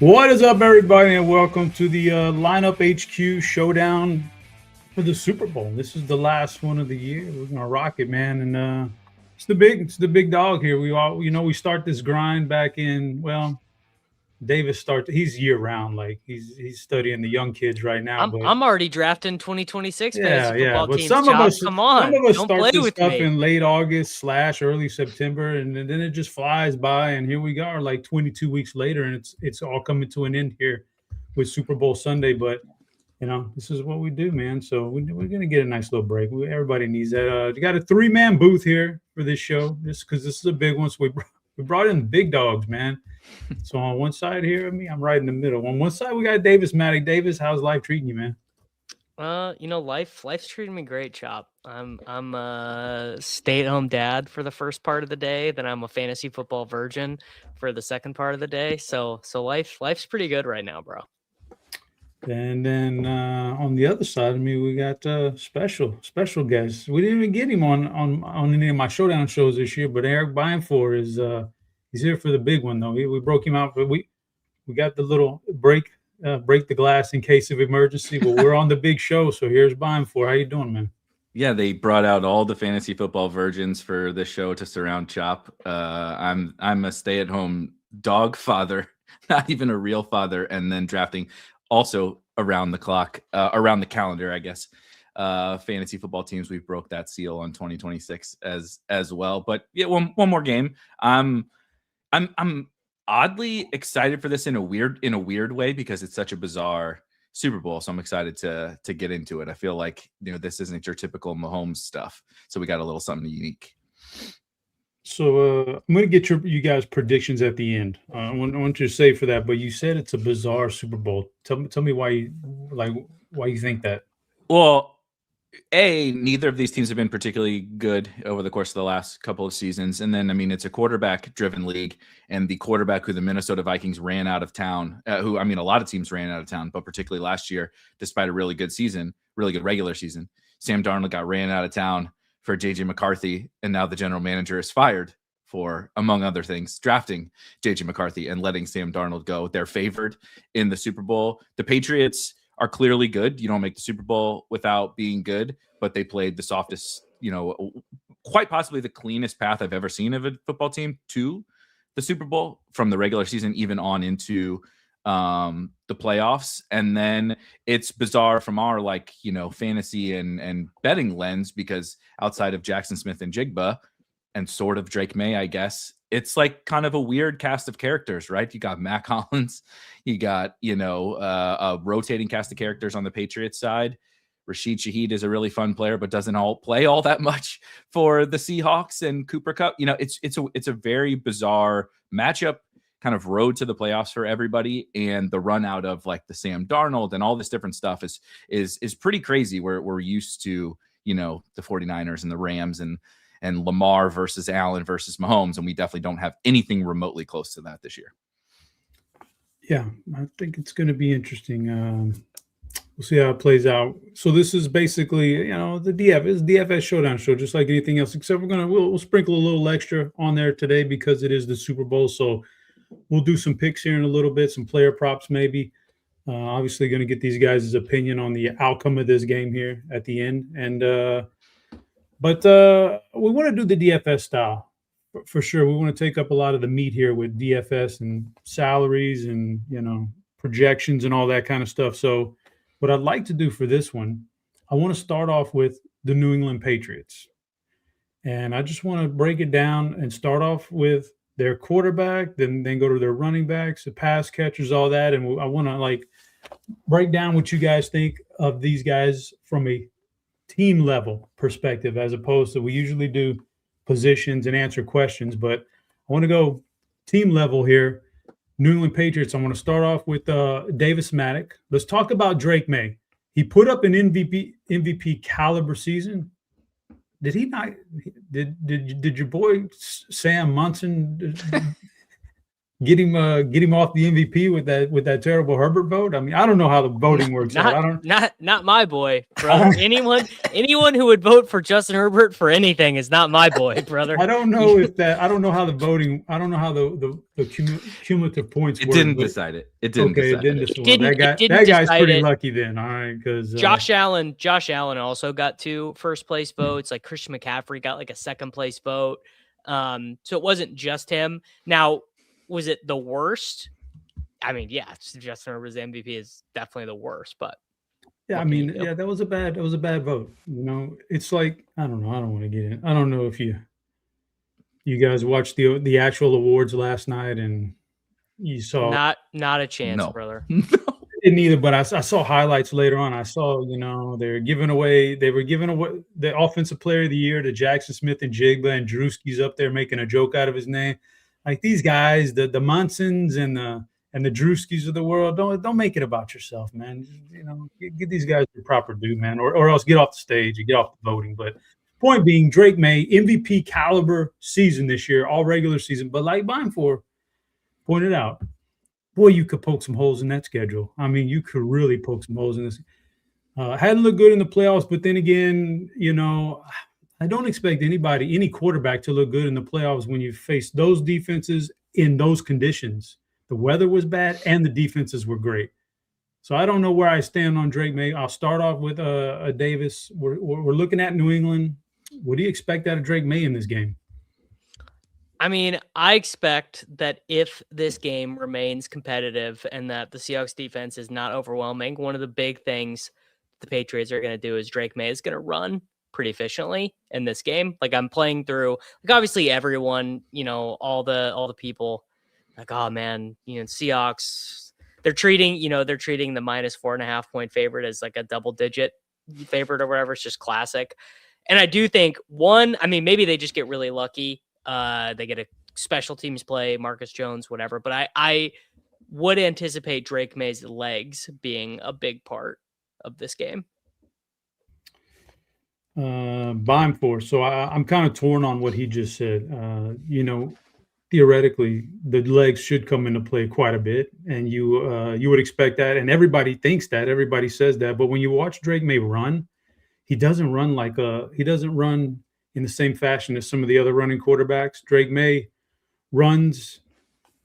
What is up, everybody, and welcome to the Lineup HQ Showdown for the Super Bowl. This is the last one of the year. We're gonna rock it, man, and it's the big dog here. We start this grind back in. Well, Davis starts. He's year round, like he's studying the young kids right now. But I'm already drafting 2026 fantasy yeah. football But teams. some of Chop, us, come on, don't start play this with stuff me. in late August / early September, and then it just flies by. And here we are, like 22 weeks later, and it's all coming to an end here with Super Bowl Sunday. But this is what we do, man. So we're gonna get a nice little break. Everybody needs that. You got a 3-man booth here for this show, just because this is a big one. So we brought in the big dogs, man. So on one side here of me, I'm right in the middle. On one side, we got Davis Mattek. Davis, how's life treating you, man? Life's treating me great, Chop. I'm a stay-at-home dad for the first part of the day, then I'm a fantasy football virgin for the second part of the day. So life's pretty good right now, bro. And then on the other side of me, we got special guests. We didn't even get him on any of my showdown shows this year, but Erik Beimfohr is he's here for the big one though. We broke him out, but we got the little break the glass in case of emergency. But we're on the big show, so here's Beimfohr. How you doing, man? Yeah, they brought out all the fantasy football virgins for this show to surround Chop. I'm a stay-at-home dog father, not even a real father, and then drafting also around the clock, around the calendar, I guess. Fantasy football teams, we broke that seal on 2026 as well. But yeah, one more game. I'm oddly excited for this in a weird way because it's such a bizarre Super Bowl. So I'm excited to get into it. I feel like this isn't your typical Mahomes stuff. So we got a little something unique. So I'm going to get you guys' predictions at the end. I want you to say for that, but you said it's a bizarre Super Bowl. Tell me why you think that. Well, neither of these teams have been particularly good over the course of the last couple of seasons. And then, it's a quarterback-driven league, and the quarterback who the Minnesota Vikings ran out of town, a lot of teams ran out of town, but particularly last year, despite a really good regular season, Sam Darnold got ran out of town for J.J. McCarthy, and now the general manager is fired for, among other things, drafting J.J. McCarthy and letting Sam Darnold go. They're favored in the Super Bowl. The Patriots are clearly good. You don't make the Super Bowl without being good, but they played the softest, quite possibly the cleanest path I've ever seen of a football team to the Super Bowl from the regular season, even on into the playoffs. And then it's bizarre from our fantasy and betting lens, because outside of Jackson Smith and Jigba and sort of Drake May, I guess, it's like kind of a weird cast of characters, right? You got Mac Hollins, you got, a rotating cast of characters on the Patriots side. Rashid Shaheed is a really fun player, but doesn't play all that much for the Seahawks, and Cooper Kupp. It's a very bizarre matchup, kind of road to the playoffs for everybody. And the run out of the Sam Darnold and all this different stuff is pretty crazy. We're used to, the 49ers and the Rams and Lamar versus Allen versus Mahomes. And we definitely don't have anything remotely close to that this year. Yeah, I think it's going to be interesting. We'll see how it plays out. So this is basically, the DFS Showdown show, just like anything else, except we'll sprinkle a little extra on there today because it is the Super Bowl. So we'll do some picks here in a little bit, some player props maybe. Obviously going to get these guys' opinion on the outcome of this game here at the end. And but we want to do the DFS style for sure. We want to take up a lot of the meat here with DFS and salaries and, projections and all that kind of stuff. So what I'd like to do for this one, I want to start off with the New England Patriots. And I just want to break it down and start off with their quarterback, then go to their running backs, the pass catchers, all that. And I want to break down what you guys think of these guys from a team level perspective, as opposed to we usually do positions and answer questions. But I want to go team level here. New England Patriots. I want to start off with Davis Mattek. Let's talk about Drake May. He put up an MVP caliber season. Did he not? Did your boy Sam Munson get him off the MVP with that terrible Herbert vote? I mean, I don't know how the voting works out. Not my boy, brother. Anyone who would vote for Justin Herbert for anything is not my boy, brother. I don't know how the voting. I don't know how the cumulative points work. It didn't decide it. It didn't decide it. That guy's pretty lucky then. All right, because Josh Allen also got 2 first place votes. Like Christian McCaffrey got like a second place vote. So it wasn't just him. Now, was it the worst? I mean, yeah, Justin Herbert's MVP is definitely the worst, but yeah, I mean, yeah, that was a bad vote. You know, it's like, I don't know. I don't want to get in. I don't know if you guys watched the actual awards last night and you saw not a chance, brother. No. Didn't either, but I saw highlights later on. I saw, they were giving away the offensive player of the year to Jackson Smith and Jigba, and Drewski's up there making a joke out of his name. Like these guys, the Monsons and the Drewskis of the world, don't make it about yourself, man. Get these guys the proper due, man, or else get off the stage and get off the voting. But point being, Drake May, MVP caliber season this year, all regular season. But like Beimfohr pointed out, boy, you could poke some holes in that schedule. I mean, you could really poke some holes in this. Hadn't looked good in the playoffs, but then again, I don't expect any quarterback to look good in the playoffs when you face those defenses in those conditions. The weather was bad and the defenses were great. So I don't know where I stand on Drake May. I'll start off with Davis. We're looking at New England. What do you expect out of Drake May in this game? I mean, I expect that if this game remains competitive and that the Seahawks defense is not overwhelming, one of the big things the Patriots are going to do is Drake May is going to run pretty efficiently in this game. Like I'm playing through, like obviously everyone, all the people, like, oh man, Seahawks, they're treating the -4.5 point favorite as like a double digit favorite or whatever. It's just classic. And I do think maybe they just get really lucky. They get a special teams play, Marcus Jones, whatever. But I would anticipate Drake May's legs being a big part of this game. Beimfohr. So I'm kind of torn on what he just said. Theoretically, the legs should come into play quite a bit, and you would expect that, and everybody thinks that, everybody says that. But when you watch Drake May run, he doesn't run in the same fashion as some of the other running quarterbacks. Drake May runs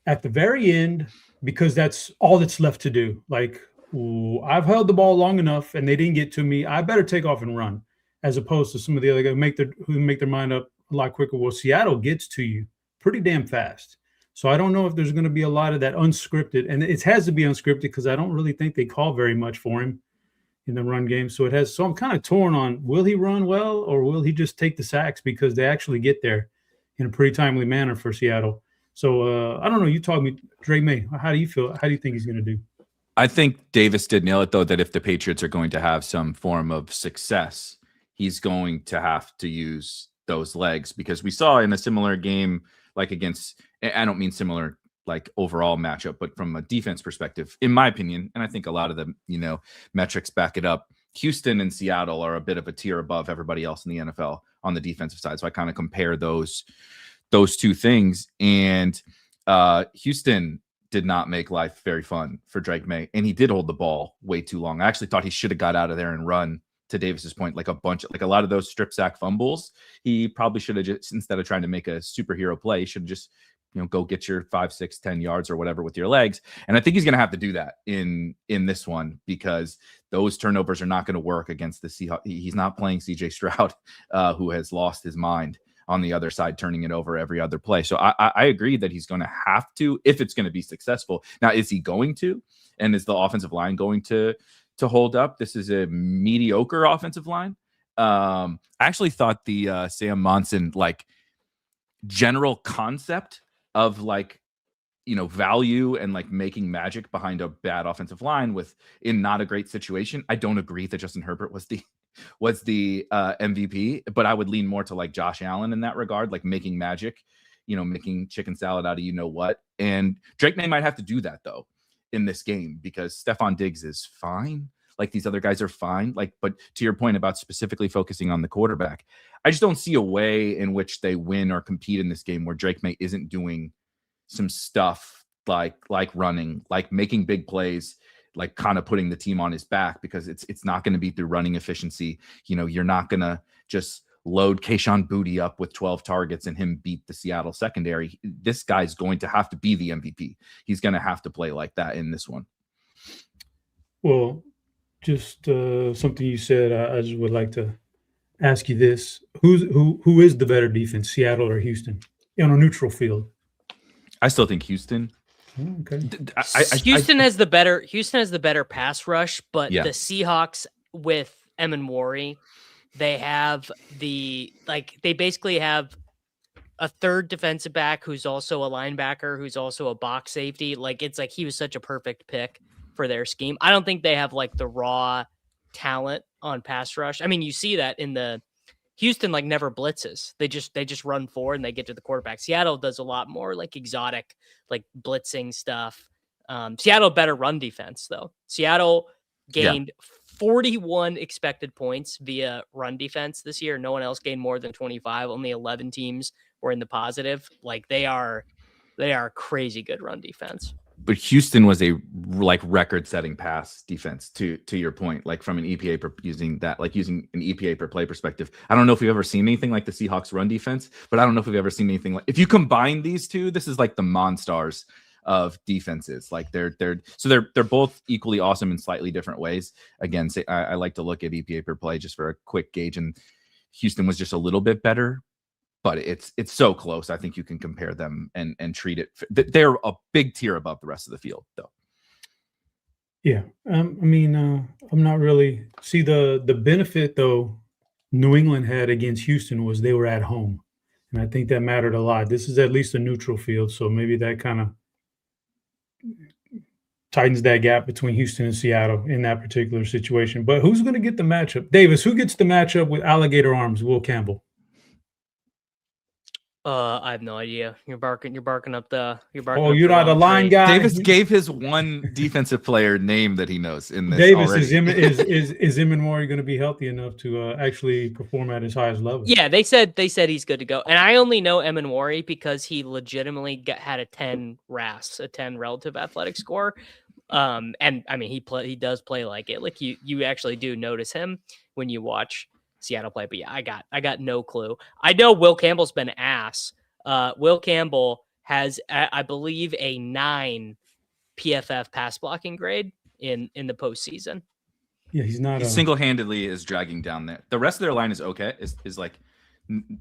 at the very end because that's all that's left to do. Like, ooh, I've held the ball long enough and they didn't get to me. I better take off and run, as opposed to some of the other guys who make their mind up a lot quicker. Well, Seattle gets to you pretty damn fast. So I don't know if there's going to be a lot of that unscripted, and it has to be unscripted because I don't really think they call very much for him in the run game. So I'm kind of torn on, will he run well or will he just take the sacks because they actually get there in a pretty timely manner for Seattle. So I don't know. You talk me, Drake May, how do you feel? How do you think he's going to do? I think Davis did nail it, though, that if the Patriots are going to have some form of success, he's going to have to use those legs, because we saw in a similar game, like against, I don't mean similar like overall matchup, but from a defense perspective, in my opinion, and I think a lot of the metrics back it up, Houston and Seattle are a bit of a tier above everybody else in the NFL on the defensive side. So I kind of compare those two things, and Houston did not make life very fun for Drake May, and he did hold the ball way too long. I actually thought he should have got out of there and run, to Davis's point, like a lot of those strip sack fumbles. He probably should have just, instead of trying to make a superhero play, should have just go get your 5, 6, 10 yards or whatever with your legs. And I think he's going to have to do that in this one, because those turnovers are not going to work against the Seahawks. He's not playing CJ Stroud, who has lost his mind on the other side, turning it over every other play. So I agree that he's going to have to, if it's going to be successful. Now, is he going to? And is the offensive line going to hold up? This is a mediocre offensive line. I actually thought the Sam Monson general concept of value and making magic behind a bad offensive line in not a great situation. I don't agree that Justin Herbert was the MVP, but I would lean more to Josh Allen in that regard, making magic, making chicken salad out of what. And Drake May might have to do that though in this game, because Stephon Diggs is fine. These other guys are fine. But to your point about specifically focusing on the quarterback, I just don't see a way in which they win or compete in this game where Drake May isn't doing some stuff like running, like making big plays, like kind of putting the team on his back, because it's not going to be through running efficiency. You're not going to just load Kayshon Boutte up with 12 targets and him beat the Seattle secondary. This guy's going to have to be the MVP. He's going to have to play like that in this one. Well, just something you said, I just would like to ask you this. Who is the better defense, Seattle or Houston, on a neutral field? I still think Houston. Okay. Houston has the better pass rush, but Yeah. the Seahawks with Emmanwori, they basically have a third defensive back who's also a linebacker, who's also a box safety. Like, it's like he was such a perfect pick for their scheme. I don't think they have like the raw talent on pass rush. I mean, you see that in the Houston, like, never blitzes. They just run forward and they get to the quarterback. Seattle does a lot more like exotic, like blitzing stuff. Seattle better run defense though. Seattle gained 41 expected points via run defense this year. No one else gained more than 25. Only 11 teams were in the positive. Like, they are crazy good run defense. But Houston was a record-setting pass defense. To your point, like from an EPA using an EPA per play perspective. I don't know if we've ever seen anything like the Seahawks run defense, but I don't know if we've ever seen anything like. If you combine these two, this is like the Monstars of defenses. Like they're both equally awesome in slightly different ways. Again, I like to look at EPA per play just for a quick gauge, and Houston was just a little bit better. But it's so close. I think you can compare them and treat it. They're a big tier above the rest of the field, though. Yeah, I'm not really see the benefit though. New England had against Houston was they were at home, and I think that mattered a lot. This is at least a neutral field, so maybe that kind of tightens that gap between Houston and Seattle in that particular situation. But who's going to get the matchup, Davis? Who gets the matchup with alligator arms? Will Campbell. I have no idea. You're barking up the. Oh, you're not a line guy. Davis gave his one defensive player name that he knows in this. Davis already. is Emmanwori going to be healthy enough to actually perform at his highest level? Yeah, they said he's good to go, and I only know Emmanwori because he legitimately had a 10 RAS, a 10 relative athletic score. And I mean he does play like it. Like you actually do notice him when you watch Seattle play, but yeah, I got no clue. I know Will Campbell's been ass. Will Campbell has, I believe, a 9 PFF pass blocking grade in the postseason. Yeah, he's not. He single-handedly is dragging down there. The rest of their line is okay, is like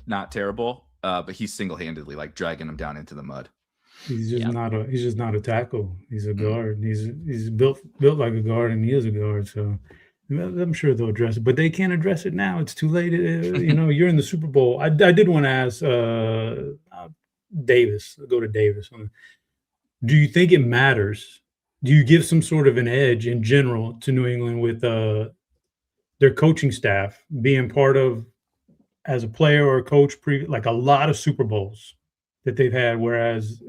not terrible, but he's single-handedly like dragging them down into the mud. He's just not a tackle. He's a guard. He's built like a guard, and he is a guard. So I'm sure they'll address it, but they can't address it now. It's too late. You're in the Super Bowl. I did want to ask Davis. Go to Davis. Do you think it matters? Do you give some sort of an edge in general to New England with their coaching staff being part of, as a player or a coach, like a lot of Super Bowls that they've had, whereas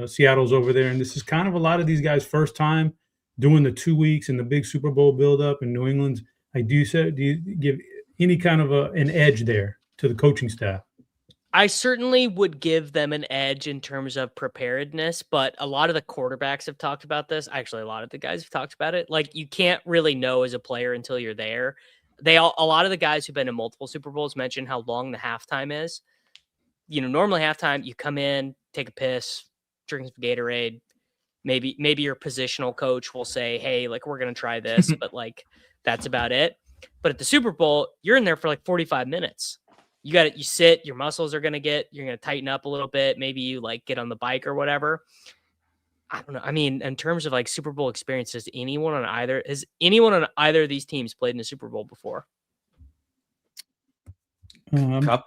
Seattle's over there, and this is kind of a lot of these guys' first time doing the 2 weeks and the big Super Bowl buildup in New England. Do you give any kind of an edge there to the coaching staff? I certainly would give them an edge in terms of preparedness, but a lot of the quarterbacks have talked about this. Actually, a lot of the guys have talked about it. Like, you can't really know as a player until you're there. A lot of the guys who've been in multiple Super Bowls mention how long the halftime is. Normally halftime, you come in, take a piss, drink some Gatorade. Maybe your positional coach will say, hey, like, we're going to try this, but like, that's about it. But at the Super Bowl, you're in there for like 45 minutes. You sit, your muscles you're going to tighten up a little bit. Maybe you like get on the bike or whatever. I don't know. I mean, in terms of like Super Bowl experiences, has anyone on either of these teams played in a Super Bowl before? Cup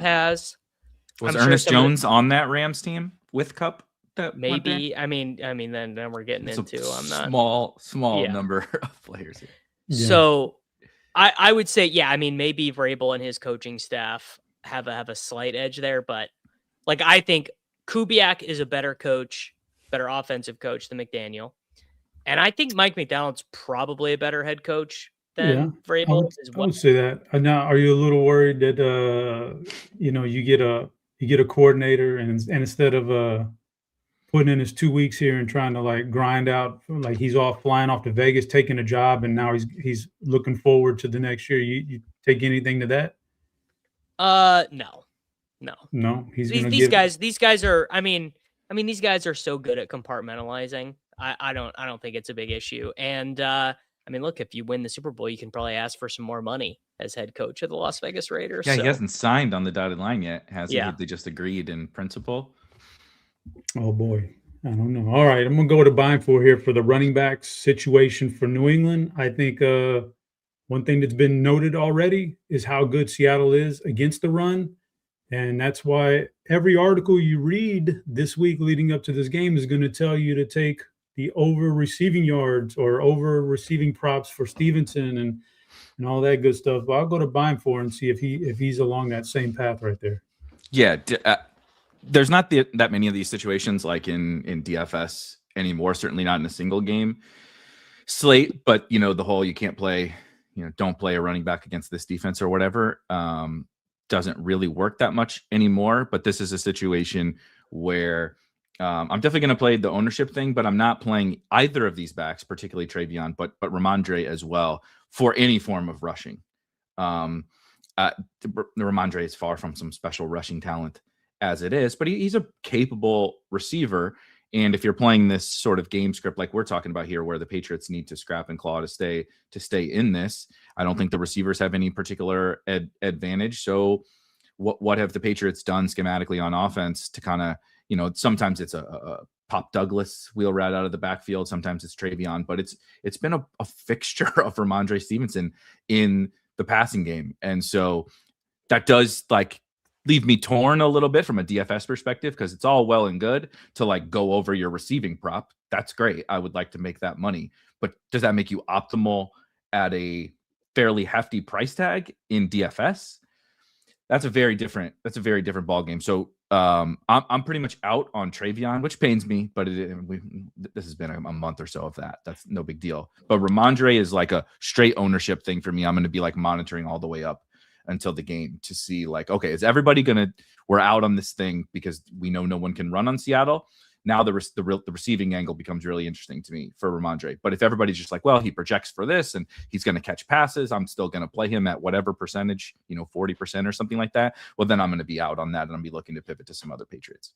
has. Was Ernest Jones on that Rams team with Cup? Maybe. I mean, then we're getting into I'm not small number of players here. Yeah. So I would say, yeah, I mean, maybe Vrabel and his coaching staff have a slight edge there, but like, I think Kubiak is a better offensive coach than McDaniel. And I think Mike McDonald's probably a better head coach than Vrabel as well. I would say that. Now, are you a little worried that, you get you get a coordinator, and instead of putting in his 2 weeks here and trying to like grind out, like he's off flying off to Vegas, taking a job, and now he's looking forward to the next year. You take anything to that? No. No, he's These guys are. I mean, these guys are so good at compartmentalizing. I don't think it's a big issue. And I mean, look, if you win the Super Bowl, you can probably ask for some more money as head coach of the Las Vegas Raiders. Yeah, so. He hasn't signed on the dotted line yet, has he? Yeah. They just agreed in principle. Oh boy, I don't know. All right, I'm gonna go to Beimfohr here for the running back situation for New England. I think one thing that's been noted already is how good Seattle is against the run, and that's why every article you read this week leading up to this game is going to tell you to take the over receiving yards or over receiving props for Stevenson and all that good stuff. But I'll go to Beimfohr and see if he's along that same path right there. Yeah. There's not that many of these situations like in DFS anymore, certainly not in a single game slate, but the whole you can't play, don't play a running back against this defense or whatever doesn't really work that much anymore. But this is a situation where I'm definitely going to play the ownership thing, but I'm not playing either of these backs, particularly Travion, but Ramondre as well for any form of rushing. Ramondre is far from some special rushing talent as it is, but he's a capable receiver. And if you're playing this sort of game script like we're talking about here, where the Patriots need to scrap and claw to stay in this, I don't think the receivers have any particular advantage. So what have the Patriots done schematically on offense to kind of, sometimes it's a Pop Douglas wheel route out of the backfield, sometimes it's Travion, but it's been a fixture of Ramondre Stevenson in the passing game. And so that does leave me torn a little bit from a DFS perspective, because it's all well and good to go over your receiving prop. That's great. I would like to make that money, but does that make you optimal at a fairly hefty price tag in DFS? That's a very different ball game. So I'm pretty much out on Travion, which pains me, but this has been a month or so of that. That's no big deal. But Ramondre is like a straight ownership thing for me. I'm going to be monitoring all the way up until the game to see okay, is everybody we're out on this thing because we know no one can run on Seattle. Now the receiving angle becomes really interesting to me for Ramondre. But if everybody's just well, he projects for this and he's going to catch passes, I'm still going to play him at whatever percentage, 40% or something like that. Well, then I'm going to be out on that and I'll be looking to pivot to some other Patriots.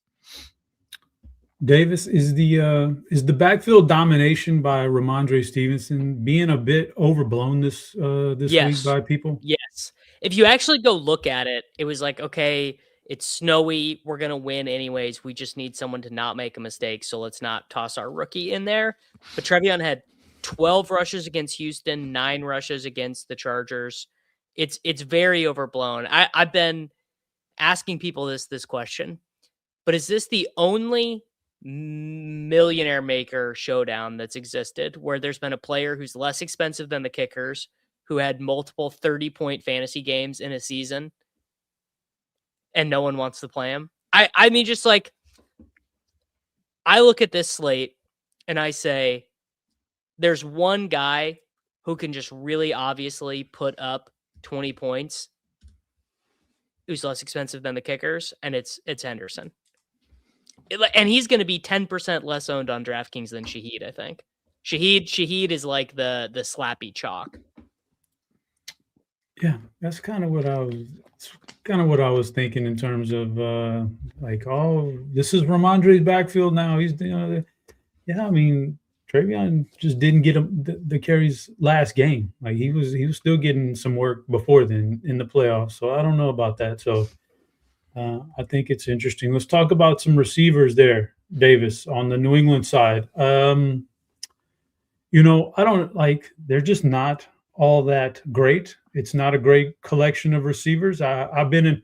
Davis, is the backfield domination by Ramondre Stevenson being a bit overblown this week by people? Yes. If you actually go look at it, it was okay, it's snowy. We're going to win anyways. We just need someone to not make a mistake. So let's not toss our rookie in there. But Travion had 12 rushes against Houston, 9 rushes against the Chargers. It's very overblown. I've been asking people this question, but is this the only millionaire maker showdown that's existed where there's been a player who's less expensive than the kickers, who had multiple 30-point fantasy games in a season, and no one wants to play him? I mean, just I look at this slate and I say, there's one guy who can just really obviously put up 20 points who's less expensive than the kickers, and it's Henderson. And he's going to be 10% less owned on DraftKings than Shaheed, I think. Shaheed is like the slappy chalk. Yeah, that's kind of what I was thinking in terms of this is Ramondre's backfield now. He's I mean, Travion just didn't get him the carries last game. He was still getting some work before then in the playoffs. So I don't know about that. So I think it's interesting. Let's talk about some receivers there, Davis, on the New England side. I don't they're just not all that great. It's not a great collection of receivers. I've been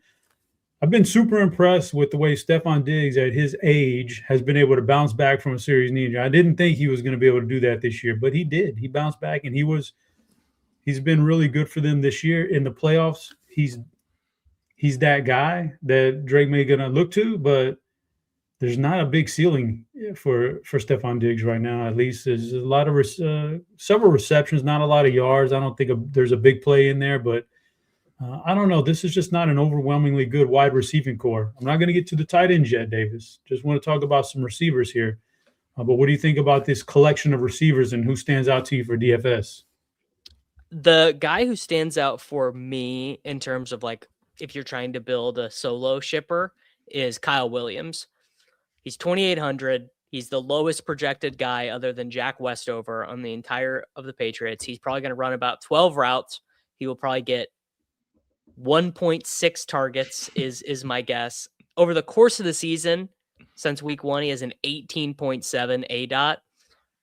super impressed with the way Stephon Diggs at his age has been able to bounce back from a serious knee injury. I didn't think he was going to be able to do that this year, but he did. He bounced back, and he's been really good for them this year in the playoffs. He's that guy that Drake may gonna look to, but there's not a big ceiling for Stephon Diggs right now. At least there's a lot of several receptions, not a lot of yards. I don't think there's a big play in there, but I don't know. This is just not an overwhelmingly good wide receiving core. I'm not going to get to the tight ends yet, Davis. Just want to talk about some receivers here. But what do you think about this collection of receivers and who stands out to you for DFS? The guy who stands out for me in terms of like if you're trying to build a solo shipper is Kyle Williams. He's 2,800. He's the lowest projected guy other than Jack Westover on the entire of the Patriots. He's probably going to run about 12 routes. He will probably get 1.6 targets is my guess. Over the course of the season, since week 1, he has an 18.7 ADOT.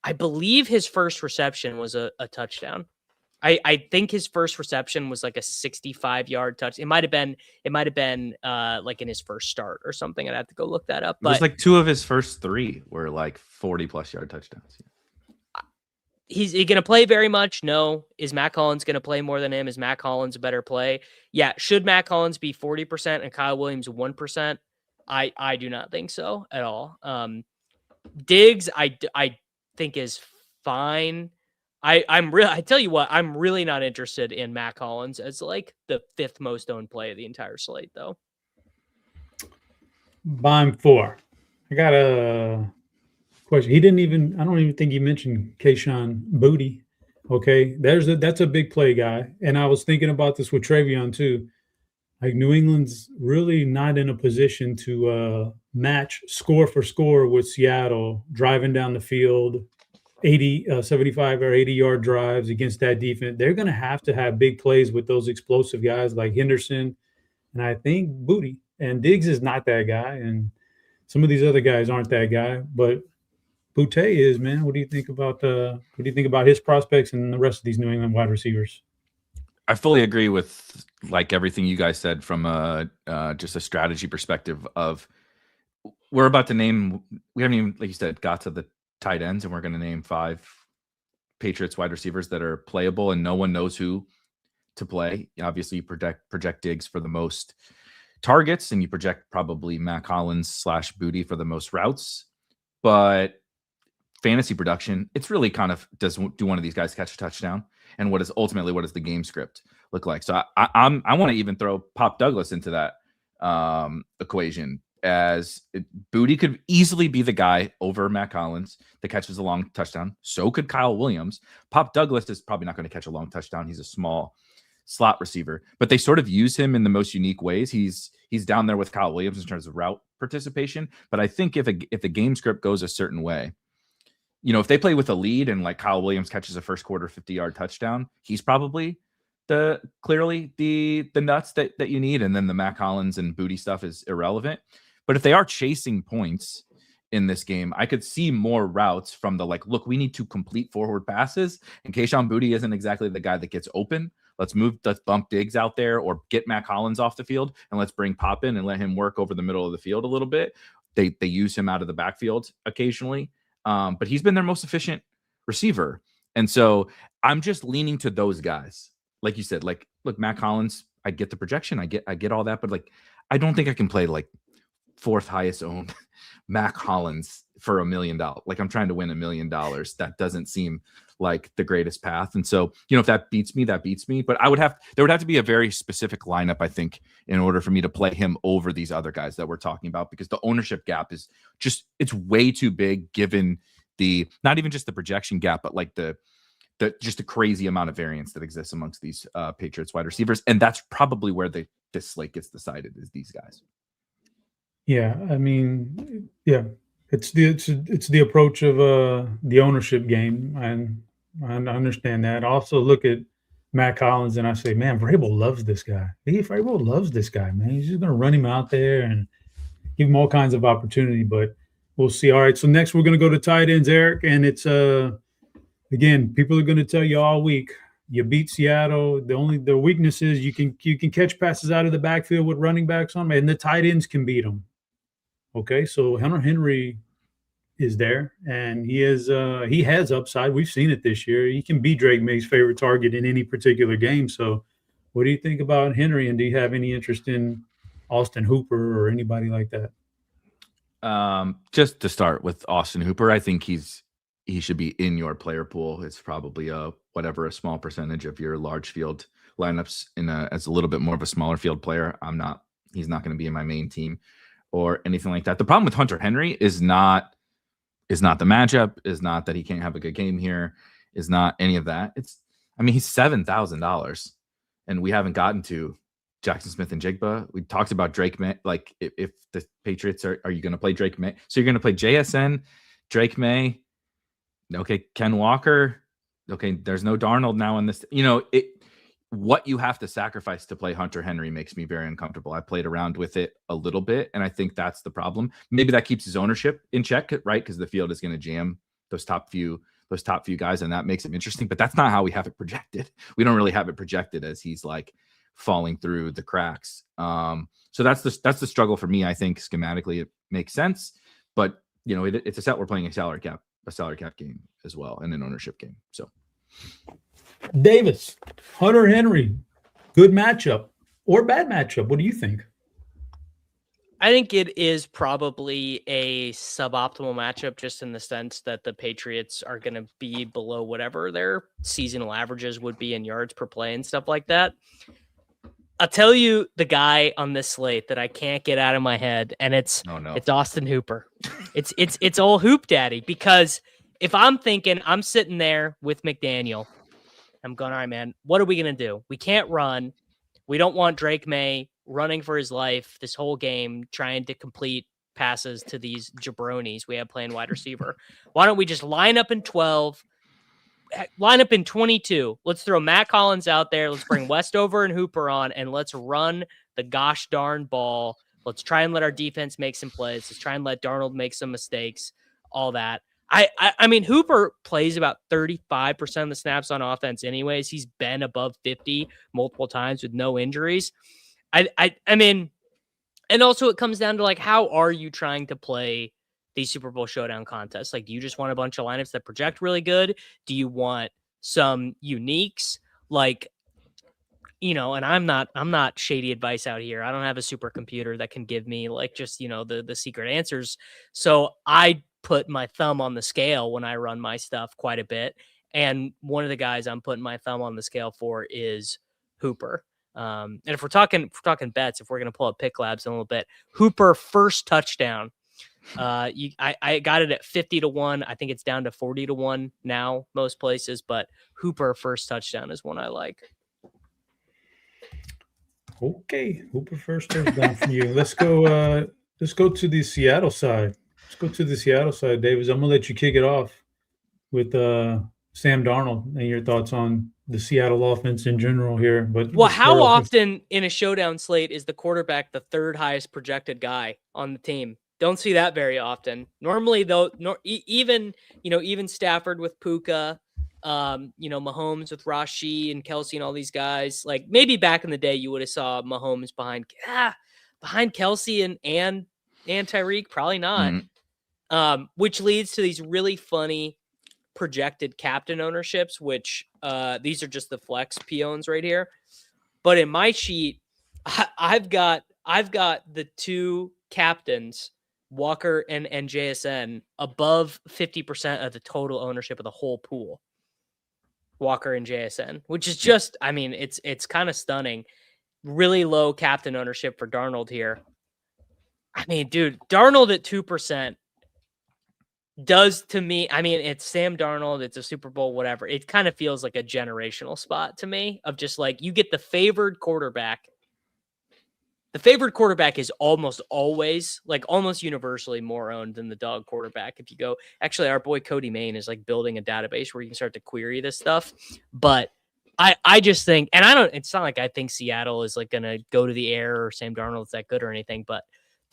I believe his first reception was a touchdown. I think his first reception was like a 65-yard touch. It might have been like in his first start or something. I'd have to go look that up. It was like 2 of his first 3 were like 40+ yard touchdowns. Is he going to play very much? No. Is Matt Collins going to play more than him? Is Matt Collins a better play? Yeah. Should Matt Collins be 40% and Kyle Williams 1%? I do not think so at all. Diggs, I think is fine. I tell you what, I'm really not interested in Matt Collins as like the 5th most owned play of the entire slate, though. Beimfohr. I got a question. I don't even think he mentioned Kayshon Boutte. Okay. That's a big play guy. And I was thinking about this with Travion too. Like New England's really not in a position to match score for score with Seattle driving down the field, 75 or 80-yard drives against that defense. They're going to have big plays with those explosive guys like Henderson. And I think Boutte and Diggs is not that guy. And some of these other guys aren't that guy, but Boutte is, man. What do you think about his prospects and the rest of these New England wide receivers? I fully agree with like everything you guys said from just a strategy perspective of we're about to name, we haven't even, like you said, got to the tight ends, and we're going to name 5 Patriots wide receivers that are playable and no one knows who to play. Obviously you project Diggs for the most targets and you project probably Matt Collins / Boutte for the most routes, but fantasy production, it's really kind of do one of these guys catch a touchdown, and what does the game script look like? So I want to even throw Pop Douglas into that equation, as Boutte could easily be the guy over Matt Collins that catches a long touchdown. So could Kyle Williams. Pop Douglas is probably not going to catch a long touchdown. He's a small slot receiver, but they sort of use him in the most unique ways. He's down there with Kyle Williams in terms of route participation. But I think if the game script goes a certain way, if they play with a lead and like Kyle Williams catches a first quarter 50-yard touchdown, he's probably clearly the nuts that you need. And then the Matt Collins and Boutte stuff is irrelevant. But if they are chasing points in this game, I could see more routes from the look, we need to complete forward passes. And Kayshon Boutte isn't exactly the guy that gets open. Let's bump Diggs out there or get Matt Collins off the field, and let's bring Pop in and let him work over the middle of the field a little bit. They use him out of the backfield occasionally. But he's been their most efficient receiver. And so I'm just leaning to those guys. Like you said, look, Matt Collins, I get the projection. I get all that, but I don't think I can play 4th highest owned Matt Collins for $1 million. I'm trying to win $1 million. That doesn't seem like the greatest path. And so, if that beats me, that beats me. But there would have to be a very specific lineup, I think, in order for me to play him over these other guys that we're talking about, because the ownership gap is it's way too big given not even just the projection gap, but just the crazy amount of variance that exists amongst these Patriots wide receivers. And that's probably where this slate gets decided, is these guys. Yeah, I mean, yeah, it's the approach of the ownership game, and I understand that. I also look at Matt Collins and I say, man, Vrabel loves this guy. Vrabel loves this guy, man. He's just going to run him out there and give him all kinds of opportunity, but we'll see. All right, so next we're going to go to tight ends, Eric, and it's again, people are going to tell you all week, you beat Seattle. The weakness is you can catch passes out of the backfield with running backs on, and the tight ends can beat them. Okay, so Hunter Henry is there, and he has upside. We've seen it this year. He can be Drake May's favorite target in any particular game. So what do you think about Henry, and do you have any interest in Austin Hooper or anybody like that? Just to start with Austin Hooper, I think he should be in your player pool. It's probably a small percentage of your large field lineups as a little bit more of a smaller field player. He's not going to be in my main team or anything like that. The problem with Hunter Henry is not the matchup, is not that he can't have a good game here, is not any of that. He's $7,000 and we haven't gotten to Jackson Smith and Jigba. We talked about Drake May. Like if the Patriots are you going to play Drake May? So you're going to play JSN, Drake May. Okay. Ken Walker. Okay. There's no Darnold now in this, what you have to sacrifice to play Hunter Henry makes me very uncomfortable. I played around with it a little bit, and I think that's the problem. Maybe that keeps his ownership in check, right? Because the field is going to jam those top few guys, and that makes it interesting. But that's not how we have it projected. We don't really have it projected as he's like falling through the cracks. So that's the struggle for me. I think schematically it makes sense, but it's a set. We're playing a salary cap game as well, and an ownership game. So. Davis, Hunter Henry, good matchup or bad matchup? What do you think? I think it is probably a suboptimal matchup, just in the sense that the Patriots are going to be below whatever their seasonal averages would be in yards per play and stuff like that. I'll tell you the guy on this slate that I can't get out of my head, and it's Austin Hooper. It's old Hoop Daddy, because if I'm thinking, I'm sitting there with McDaniel, I'm going, all right, man, what are we going to do? We can't run. We don't want Drake May running for his life this whole game, trying to complete passes to these jabronis we have playing wide receiver. Why don't we just line up in 12, line up in 22? Let's throw Matt Collins out there. Let's bring Westover and Hooper on, and let's run the gosh darn ball. Let's try and let our defense make some plays. Let's try and let Darnold make some mistakes, all that. I mean, Hooper plays about 35% of the snaps on offense anyways. He's been above 50 multiple times with no injuries. I mean, and also it comes down to, like, how are you trying to play these Super Bowl Showdown contests? Like, do you just want a bunch of lineups that project really good? Do you want some uniques? Like, and I'm not shady advice out here. I don't have a supercomputer that can give me, like, just, the secret answers. So I put my thumb on the scale when I run my stuff quite a bit. And one of the guys I'm putting my thumb on the scale for is Hooper. And if we're talking bets, if we're going to pull up Pick Labs in a little bit, Hooper first touchdown. I got it at 50-1. I think it's down to 40-1 now, most places, but Hooper first touchdown is one I like. Okay. Hooper first touchdown for you. Let's go to the Seattle side. Davis. I'm gonna let you kick it off with Sam Darnold and your thoughts on the Seattle offense in general here. But how often in a showdown slate is the quarterback the third highest projected guy on the team? Don't see that very often. Normally, though, even Stafford with Puka, Mahomes with Rashi and Kelsey and all these guys. Like, maybe back in the day, you would have saw Mahomes behind Kelsey and Tyreek. Probably not. Mm-hmm. Which leads to these really funny projected captain ownerships, which these are just the flex peons right here. But in my sheet, I've got the two captains, Walker and JSN, above 50% of the total ownership of the whole pool. Walker and JSN, which is just, I mean, it's kind of stunning. Really low captain ownership for Darnold here. I mean, dude, Darnold at 2% does to me. I mean, it's Sam Darnold. It's a Super Bowl, whatever. It kind of feels like a generational spot to me, of just like, you get the favored quarterback. The favored quarterback is almost always, like, almost universally more owned than the dog quarterback. If you go, actually, our boy Cody Main is like building a database where you can start to query this stuff. But I just think, and it's not like I think Seattle is like going to go to the air or Sam Darnold's that good or anything, but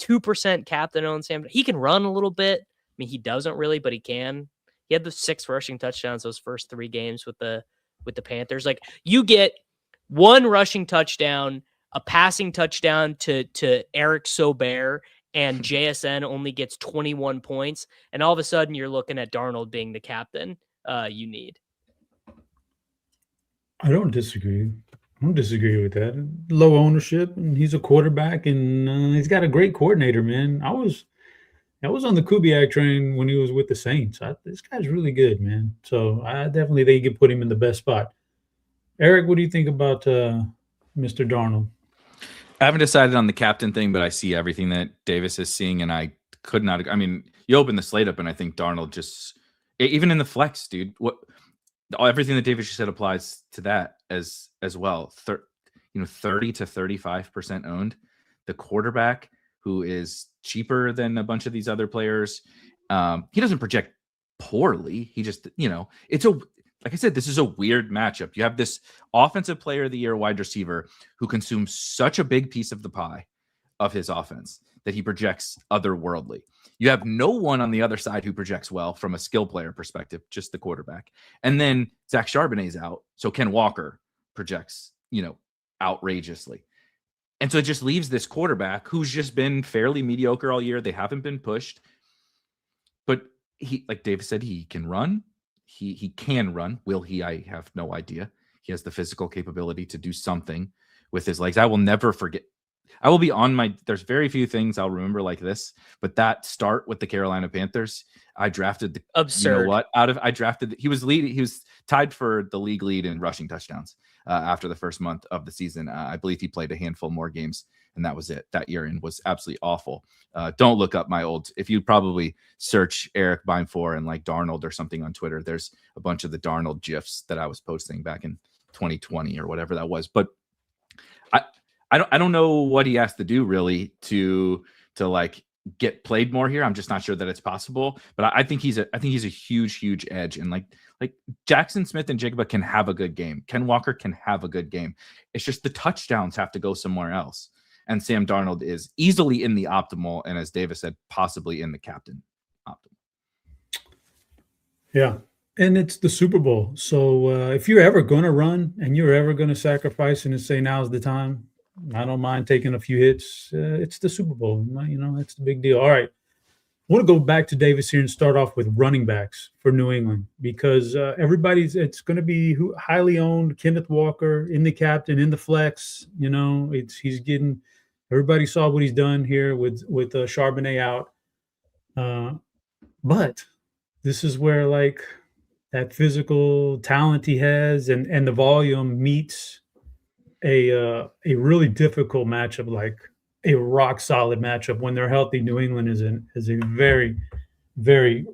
2% captain owned Sam. He can run a little bit. I mean, he doesn't really, but he can. He had the 6 rushing touchdowns those first 3 games with the Panthers. Like, you get 1 rushing touchdown, a passing touchdown to Eric Sober, and JSN only gets 21 points, and all of a sudden you're looking at Darnold being the captain you need. I don't disagree. With that. Low ownership, and he's a quarterback, and he's got a great coordinator, man. I was on the Kubiak train when he was with the Saints. This guy's really good, man. So I definitely think you can put him in the best spot. Eric, what do you think about Mr. Darnold? I haven't decided on the captain thing, but I see everything that Davis is seeing, and I could not. I mean, you open the slate up, and I think Darnold just, even in the flex, dude. Everything that Davis just said applies to that as well. 30 to 35% owned. The quarterback, who is cheaper than a bunch of these other players, he doesn't project poorly. He just, like I said, this is a weird matchup. You have this offensive player of the year wide receiver who consumes such a big piece of the pie of his offense that he projects otherworldly. You have no one on the other side who projects well from a skill player perspective, just the quarterback. And then Zach Charbonnet's out, so Ken Walker projects, outrageously. And so it just leaves this quarterback who's just been fairly mediocre all year. They haven't been pushed. But he, like David said, he can run. He can run. Will he? I have no idea. He has the physical capability to do something with his legs. I will never forget. I will be on there's very few things I'll remember like this, but that start with the Carolina Panthers, I drafted absurd. You know what? He was tied for the league lead in rushing touchdowns after the first month of the season. I believe he played a handful more games, and that was it that year, and was absolutely awful. Don't look up if you probably search Erik Beimfohr and like Darnold or something on Twitter, there's a bunch of the Darnold GIFs that I was posting back in 2020 or whatever that was. But I don't know what he has to do really to like get played more here. I'm just not sure that it's possible, but I think he's a huge edge. And like Jackson Smith and Jigba can have a good game. Ken Walker can have a good game. It's just the touchdowns have to go somewhere else. And Sam Darnold is easily in the optimal, and as Davis said, possibly in the captain optimal. Yeah. And it's the Super Bowl. So if you're ever going to run and you're ever going to sacrifice and say now's the time, I don't mind taking a few hits. It's the Super Bowl. That's the big deal. All right. I want to go back to Davis here and start off with running backs for New England, because it's going to be highly owned. Kenneth Walker in the captain, in the flex. He's getting – everybody saw what he's done here with Charbonnet out. But this is where like that physical talent he has and the volume meets a really difficult matchup, like a rock solid matchup. When they're healthy, New England is a very, very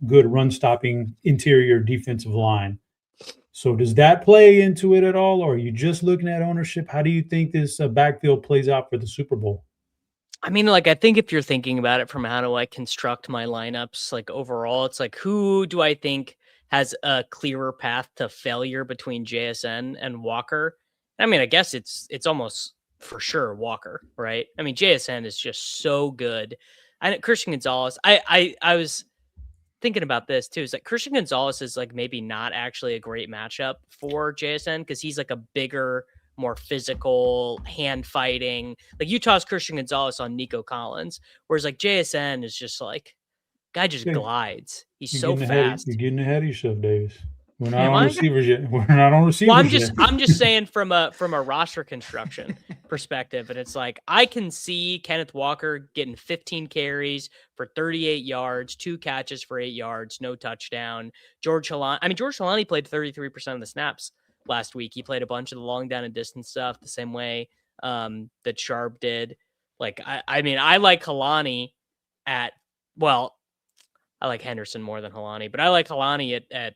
good run stopping interior defensive line. So does that play into it at all, or are you just looking at ownership? How do you think this backfield plays out for the Super Bowl? I mean, like, I think if you're thinking about it from how do I construct my lineups, like overall, it's like, who do I think has a clearer path to failure between JSN and Walker? I mean, I guess it's almost for sure Walker, right? I mean, JSN is just so good. And Christian Gonzalez, I was thinking about this too. It's like Christian Gonzalez is like maybe not actually a great matchup for JSN because he's like a bigger, more physical, hand fighting. Like you toss Christian Gonzalez on Nico Collins, whereas like JSN is just like guy just glides. He's so fast. You're getting ahead of yourself, Davis. We're not on receivers yet. We're not on receivers yet. I'm just saying from a roster construction perspective, and it's like I can see Kenneth Walker getting 15 carries for 38 yards, 2 catches for 8 yards, no touchdown. George Halani played 33% of the snaps last week. He played a bunch of the long down and distance stuff the same way that Sharp did. Like I mean, I like Halani I like Henderson more than Halani, but I like Halani at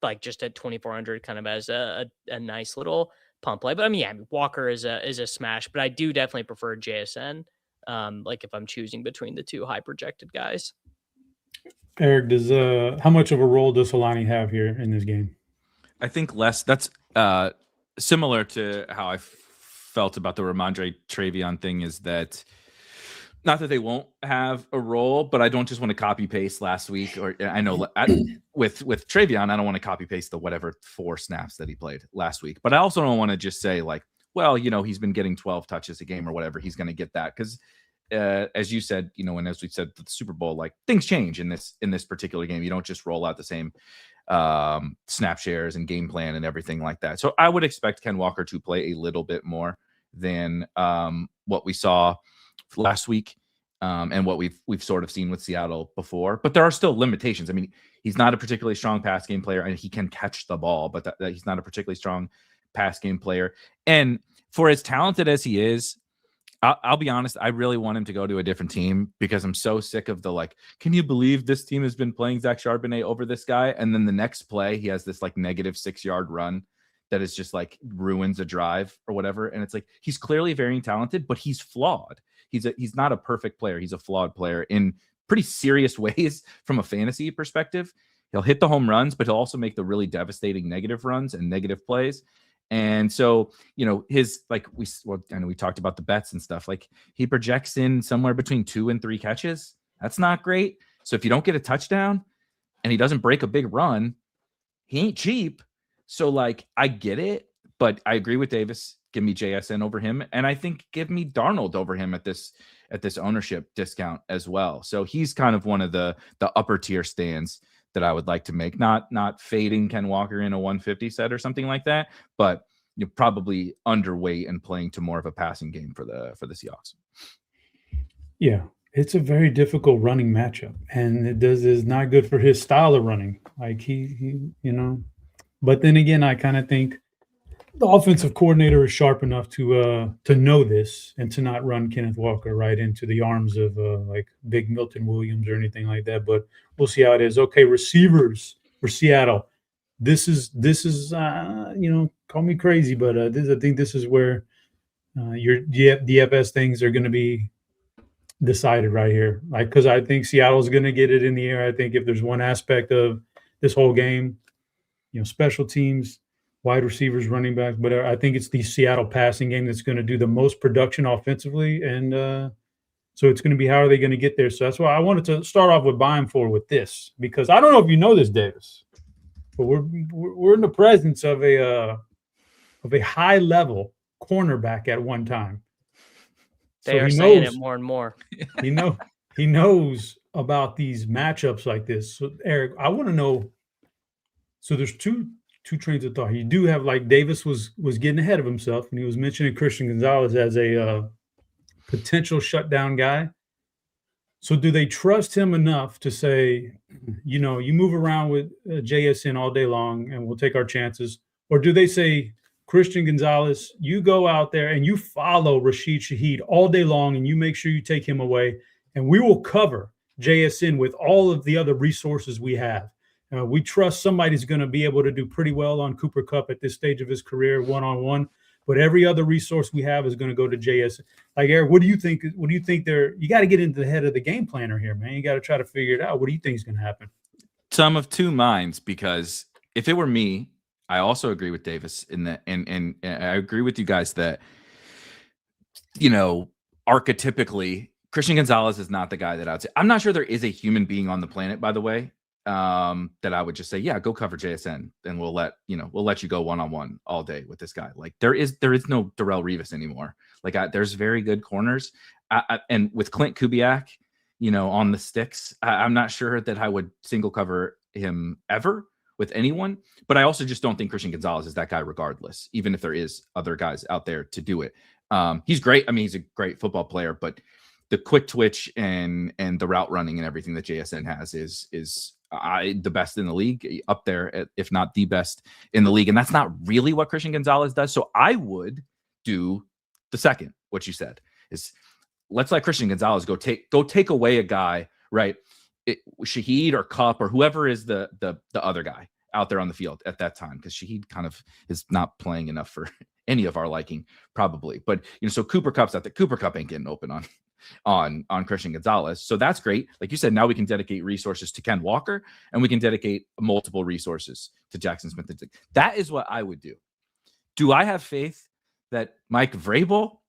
like just at 2,400 kind of as a nice little pump play. But I mean, Walker is a smash, but I do definitely prefer JSN. Like if I'm choosing between the two high projected guys. Eric, how much of a role does Halani have here in this game? I think less. That's similar to how I felt about the Ramondre Travion thing, is that not that they won't have a role, but I don't just want to copy paste last week. Or I know with Travion, I don't want to copy paste the whatever 4 snaps that he played last week. But I also don't want to just say like, well, he's been getting 12 touches a game or whatever. He's going to get that because, as you said, and as we said the Super Bowl, like things change in this particular game. You don't just roll out the same snap shares and game plan and everything like that. So I would expect Ken Walker to play a little bit more than what we saw last week. and what we've sort of seen with Seattle before. But there are still limitations. I mean, he's not a particularly strong pass game player, and he can catch the ball, but that he's not a particularly strong pass game player. And for as talented as he is, I'll be honest, I really want him to go to a different team because I'm so sick of the like, can you believe this team has been playing Zach Charbonnet over this guy? And then the next play, he has this like negative 6-yard run that is just like ruins a drive or whatever. And it's like, he's clearly very talented, but he's flawed. He's not a perfect player. He's a flawed player in pretty serious ways from a fantasy perspective. He'll hit the home runs, but he'll also make the really devastating negative runs and negative plays. And so, you know, his like I know we talked about the bets and stuff. Like he projects in somewhere between 2 and 3 catches. That's not great. So if you don't get a touchdown and he doesn't break a big run, he ain't cheap. So like I get it, but I agree with Davis. Give me JSN over him, and I think give me Darnold over him at this ownership discount as well. So he's kind of one of the upper tier stands that I would like to make, not fading Ken Walker in a 150 set or something like that, but you're probably underweight and playing to more of a passing game for the Seahawks. Yeah, it's a very difficult running matchup, and it is not good for his style of running. Like he you know, but then again, I kind of think the offensive coordinator is sharp enough to know this and to not run Kenneth Walker right into the arms of like big Milton Williams or anything like that. But we'll see how it is. Okay, receivers for Seattle. This is you know, call me crazy, but I think this is where your DFS things are going to be decided right here. Like, because I think Seattle's going to get it in the air. I think if there's one aspect of this whole game, you know, special teams, wide receivers, running backs, but I think it's the Seattle passing game that's going to do the most production offensively. And so it's going to be how are they going to get there? So that's why I wanted to start off with Beimfohr with this, because I don't know if you know this, Davis, but we're in the presence of a high level cornerback at one time. They are saying it more and more. He knows about these matchups like this. So Eric, I want to know. So there's two trains of thought. You do have, like, Davis was getting ahead of himself, and he was mentioning Christian Gonzalez as a potential shutdown guy. So do they trust him enough to say, you know, you move around with JSN all day long and we'll take our chances? Or do they say, Christian Gonzalez, you go out there and you follow Rashid Shaheed all day long and you make sure you take him away, and we will cover JSN with all of the other resources we have. We trust somebody's going to be able to do pretty well on Cooper Kupp at this stage of his career, one-on-one, but every other resource we have is going to go to JS. Like, Eric, what do you think? What do you think you got to get into the head of the game planner here, man. You got to try to figure it out. What do you think is going to happen? Some of two minds, because if it were me, I also agree with Davis in that, and I agree with you guys that, you know, archetypically, Christian Gonzalez is not the guy that I'd say. I'm not sure there is a human being on the planet, by the way, that I would just say, yeah, go cover JSN, and we'll let you go one-on-one all day with this guy. Like there is no Darrelle Revis anymore. Like there's very good corners, and with Clint Kubiak, you know, on the sticks, I'm not sure that I would single cover him ever with anyone. But I also just don't think Christian Gonzalez is that guy, regardless, even if there is other guys out there to do it. He's great. I mean, he's a great football player, but the quick twitch and the route running and everything that JSN has is the best in the league, up there, if not the best in the league. And that's not really what Christian Gonzalez does. So I would do the second, what you said, is let's let Christian Gonzalez go take away a guy, right? Shaheed or Kupp or whoever is the other guy out there on the field at that time, because Shaheed kind of is not playing enough for any of our liking, probably. But, you know, so Cooper Kupp's out there. Cooper Kupp ain't getting open on Christian Gonzalez. So that's great. Like you said, now we can dedicate resources to Ken Walker, and we can dedicate multiple resources to Jackson Smith. That is what I would do. Do I have faith that Mike Vrabel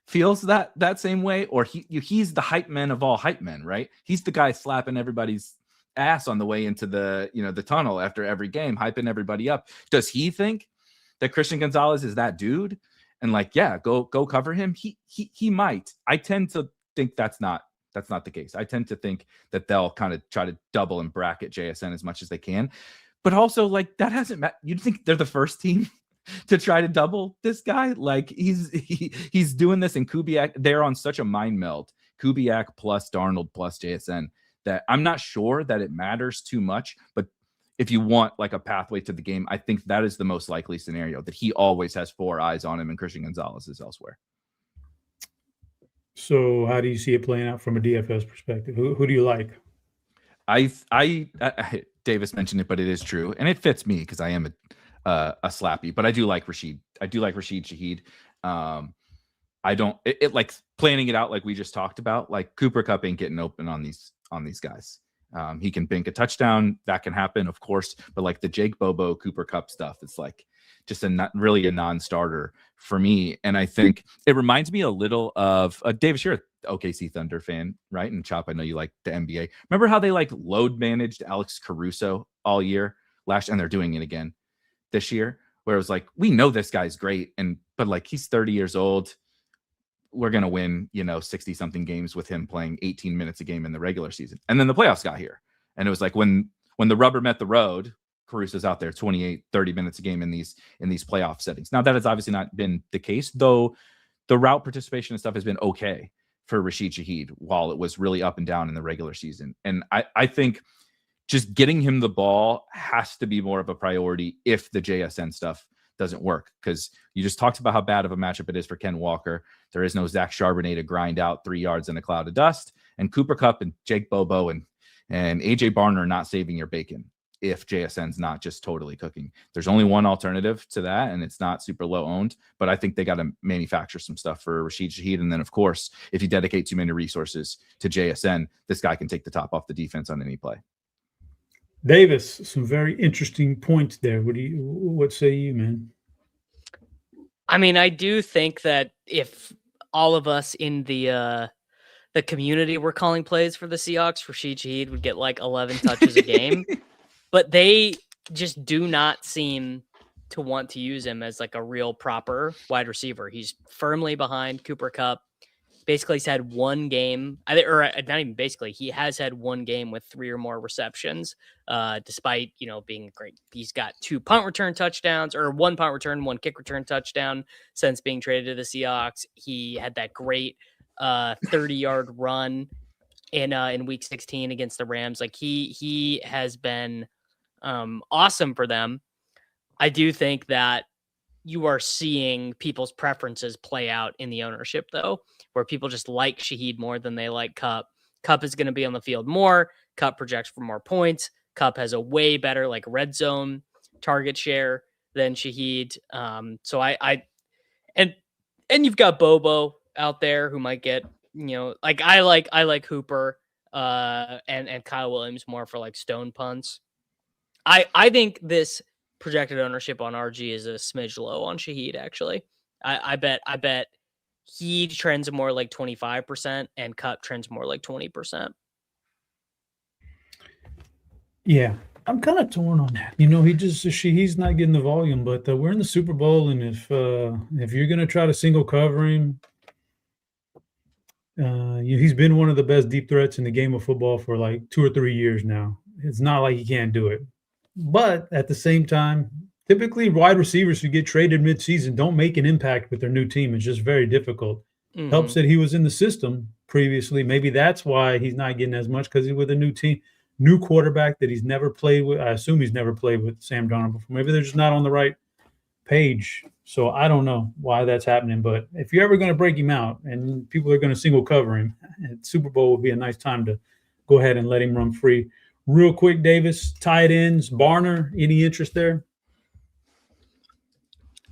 feels that same way? Or he's the hype man of all hype men, right? He's the guy slapping everybody's ass on the way into the tunnel after every game, hyping everybody up. Does he think that Christian Gonzalez is that dude? And like, yeah, go cover him. He might. I tend to think that's not the case. I tend to think that they'll kind of try to double and bracket JSN as much as they can. But also, like, that hasn't met. You'd think they're the first team to try to double this guy. Like he's doing this in Kubiak. They're on such a mind meld. Kubiak plus Darnold plus JSN, that I'm not sure that it matters too much, but if you want like a pathway to the game, I think that is the most likely scenario, that he always has 4 eyes on him and Christian Gonzalez is elsewhere. So how do you see it playing out from a DFS perspective? Who do you like? I Davis mentioned it, but it is true, and it fits me because I am a slappy. But I do like Rashid. I do like Rashid Shaheed. I don't it like planning it out like we just talked about. Like Cooper Kupp ain't getting open on these guys. He can bank a touchdown. That can happen, of course. But like the Jake Bobo Cooper Kupp stuff, it's like just not really a non-starter for me. And I think it reminds me a little of Davis. You're an OKC Thunder fan, right? And Chop, I know you like the NBA. Remember how they like load managed Alex Caruso all year last, and they're doing it again this year, where it was like, we know this guy's great, but like he's 30 years old. We're going to win, 60 something games with him playing 18 minutes a game in the regular season. And then the playoffs got here. And it was like when the rubber met the road, Caruso's out there 28, 30 minutes a game in these playoff settings. Now that has obviously not been the case, though the route participation and stuff has been okay for Rashid Shaheed while it was really up and down in the regular season. And I think just getting him the ball has to be more of a priority if the JSN stuff doesn't work, because you just talked about how bad of a matchup it is for Ken Walker. There is no Zach Charbonnet to grind out 3 yards in a cloud of dust, and Cooper Kupp and Jake Bobo and AJ Barner are not saving your bacon if JSN's not just totally cooking. There's only one alternative to that, and it's not super low owned, but I think they got to manufacture some stuff for Rashid Shaheed. And then, of course, if you dedicate too many resources to JSN, this guy can take the top off the defense on any play. Davis, some very interesting points there. What say you, man? I mean, I do think that if all of us in the community were calling plays for the Seahawks, Rashid Shaheed would get like 11 touches a game. But they just do not seem to want to use him as like a real proper wide receiver. He's firmly behind Cooper Kupp. Basically, he's had one game, or not even basically, he has had one game with 3 or more receptions, despite, being great. He's got 2 punt return touchdowns, or 1 punt return, 1 kick return touchdown since being traded to the Seahawks. He had that great 30-yard run in week 16 against the Rams. Like he has been awesome for them. I do think that you are seeing people's preferences play out in the ownership, though, where people just like Shaheed more than they like Kupp. Kupp is going to be on the field more. Kupp projects for more points. Kupp has a way better like red zone target share than Shaheed. So and you've got Bobo out there who might get, like I like Hooper and Kyle Williams more for like stone punts. I think this projected ownership on RG is a smidge low on Shaheed, actually. I bet he trends more like 25% and Kupp trends more like 20%. Yeah, I'm kind of torn on that. He's not getting the volume, but we're in the Super Bowl, and if you're going to try to single cover him, he's been one of the best deep threats in the game of football for like 2 or 3 years now. It's not like he can't do it. But at the same time, typically wide receivers who get traded midseason don't make an impact with their new team. It's just very difficult. Mm-hmm. Helps that he was in the system previously. Maybe that's why he's not getting as much, because he's with a new team, new quarterback that he's never played with. I assume he's never played with Sam Darnold before. Maybe they're just not on the right page. So I don't know why that's happening. But if you're ever going to break him out and people are going to single cover him, Super Bowl would be a nice time to go ahead and let him run free. Real quick, Davis, tight ends, Barner, any interest there?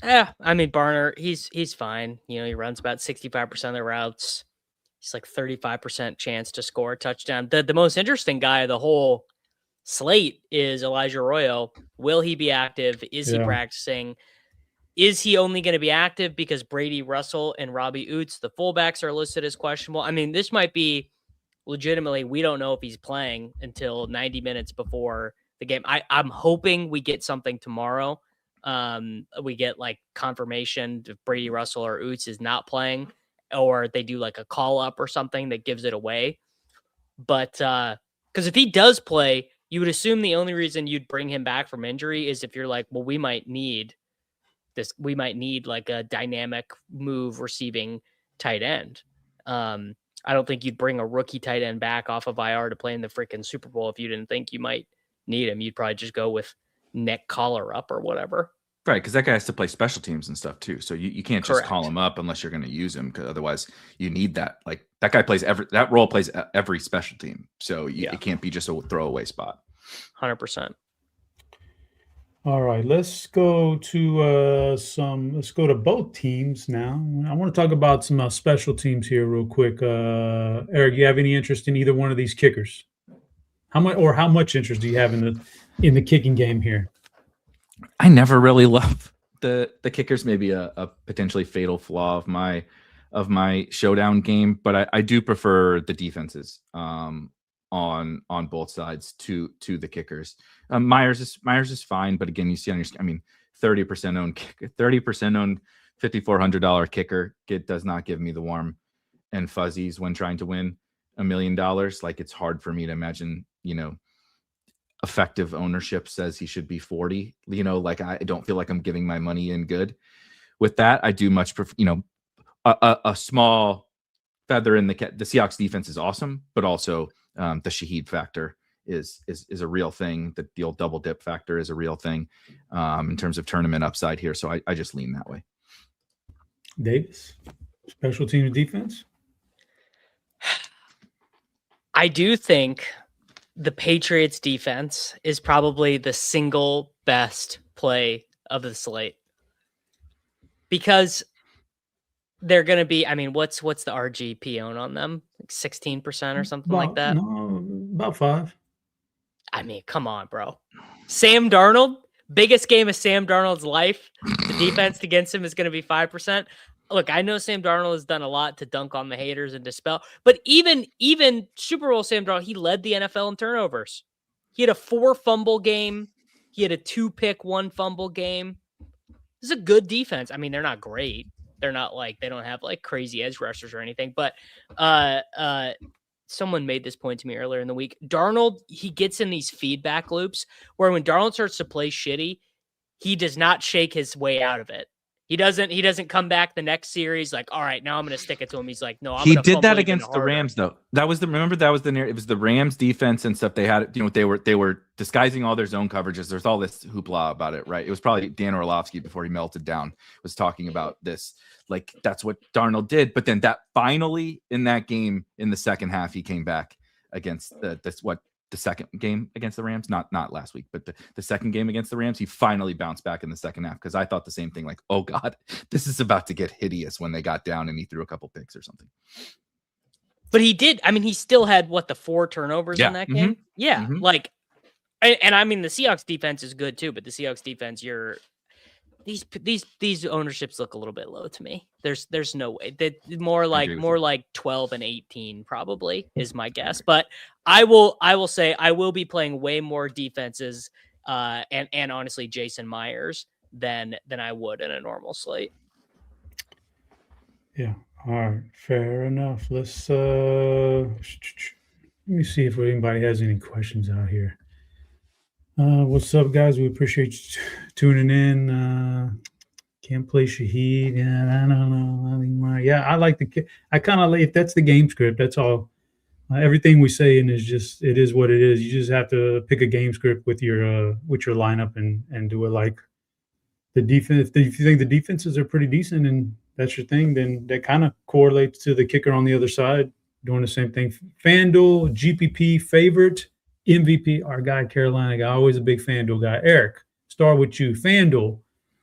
Yeah, I mean, Barner, he's fine. He runs about 65% of the routes. He's like 35% chance to score a touchdown. The most interesting guy of the whole slate is Elijah Arroyo. Will he be active? Is he practicing? Is he only going to be active because Brady Russell and Robbie Oots, the fullbacks, are listed as questionable? I mean, this might be legitimately, we don't know if he's playing until 90 minutes before the game. I'm hoping we get something tomorrow. We get like confirmation if Brady Russell or Oots is not playing, or they do like a call up or something that gives it away. But because if he does play, you would assume the only reason you'd bring him back from injury is if you're like, well, we might need like a dynamic move receiving tight end. I don't think you'd bring a rookie tight end back off of IR to play in the freaking Super Bowl if you didn't think you might need him. You'd probably just go with neck collar up or whatever. Right, because that guy has to play special teams and stuff too. So you can't just Correct. call him up unless you're going to use him, because otherwise you need that. Like that guy plays that role plays every special team. So it can't be just a throwaway spot. 100%. All right, let's go to both teams now. I want to talk about some special teams here real quick. Erik, you have any interest in either one of these kickers? How much interest do you have in the kicking game here? I never really love the kickers. Maybe a potentially fatal flaw of my showdown game, but I do prefer the defenses on both sides to the kickers. Myers is fine, but again, you see on your, I mean, 30% owned kicker, 30% owned $5,400 kicker does not give me the warm and fuzzies when trying to win $1 million. Like, it's hard for me to imagine, effective ownership says he should be 40. Like, I don't feel like I'm giving my money in good with that. I do much prefer, a small feather in the Seahawks defense is awesome, but also the Shaheed factor is a real thing. The old double dip factor is a real thing in terms of tournament upside here. So I just lean that way. Davis, special teams defense. I do think the Patriots defense is probably the single best play of the slate, because they're going to be, I mean, what's the RGP own on them? Like 16% or something like that? No, about 5. I mean, come on, bro. Sam Darnold, biggest game of Sam Darnold's life. The defense against him is going to be 5%. Look, I know Sam Darnold has done a lot to dunk on the haters and dispel, but even Super Bowl Sam Darnold, he led the NFL in turnovers. He had a 4 fumble game. He had a 2 pick, 1 fumble game. This is a good defense. I mean, they're not great. They're not like, they don't have like crazy edge rushers or anything, but someone made this point to me earlier in the week. Darnold, he gets in these feedback loops where when Darnold starts to play shitty, he does not shake his way out of it. He doesn't come back the next series like, all right, now I'm going to stick it to him. He's like, no, I'm going to. He did that against the Rams, though. That was it was the Rams defense and stuff. They had, they were disguising all their zone coverages. There's all this hoopla about it, right? It was probably Dan Orlovsky before he melted down was talking about this. Like, that's what Darnold did. But then that finally in that game in the second half, he came back against the second game against the Rams, not last week, but the second game against the Rams, he finally bounced back in the second half, because I thought the same thing, like, oh God, this is about to get hideous when they got down and he threw a couple picks or something. But he did. I mean, he still had the 4 turnovers in that game. Yeah. Mm-hmm. Like, and I mean, the Seahawks defense is good too, but the Seahawks defense, these ownerships look a little bit low to me. There's no way that more like 12 and 18 probably is my guess. But I will say I will be playing way more defenses and honestly Jason Myers than I would in a normal slate. Yeah. All right. Fair enough. Let's let me see if anybody has any questions out here. What's up, guys? We appreciate you tuning in. Can't play Shaheed. Yeah, I don't know. I mean, I like I kind of like, if that's the game script, that's all. Everything we say is just, it is what it is. You just have to pick a game script with your lineup and do it like the defense. If you think the defenses are pretty decent and that's your thing, then that kind of correlates to the kicker on the other side doing the same thing. FanDuel GPP favorite MVP, our guy, Carolina guy, always a big FanDuel guy. Erik, start with you. FanDuel,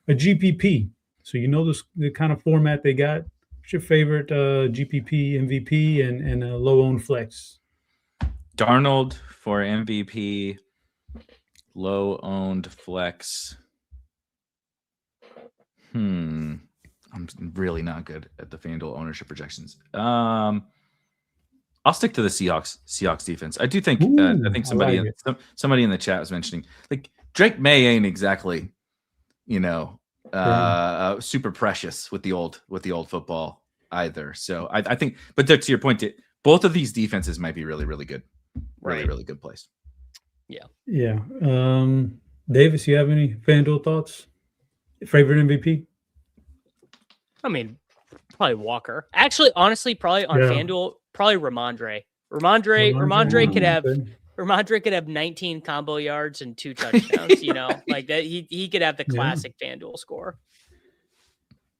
a GPP. So you know the kind of format they got. What's your favorite GPP, MVP, and a low-owned flex? Darnold for MVP, low-owned flex. I'm really not good at the FanDuel ownership projections. I'll stick to the Seahawks defense. I do think I think somebody in the chat was mentioning, like, Drake May ain't exactly, super precious with the old football either. So I think, but to your point, both of these defenses might be really, really good, really good plays. Yeah. Davis, you have any FanDuel thoughts? Favorite MVP? I mean, probably Walker. Actually, honestly, probably on FanDuel, Probably Ramondre. Ramondre okay. could have 19 combo yards and 2 touchdowns. Like that. He could have the classic FanDuel score.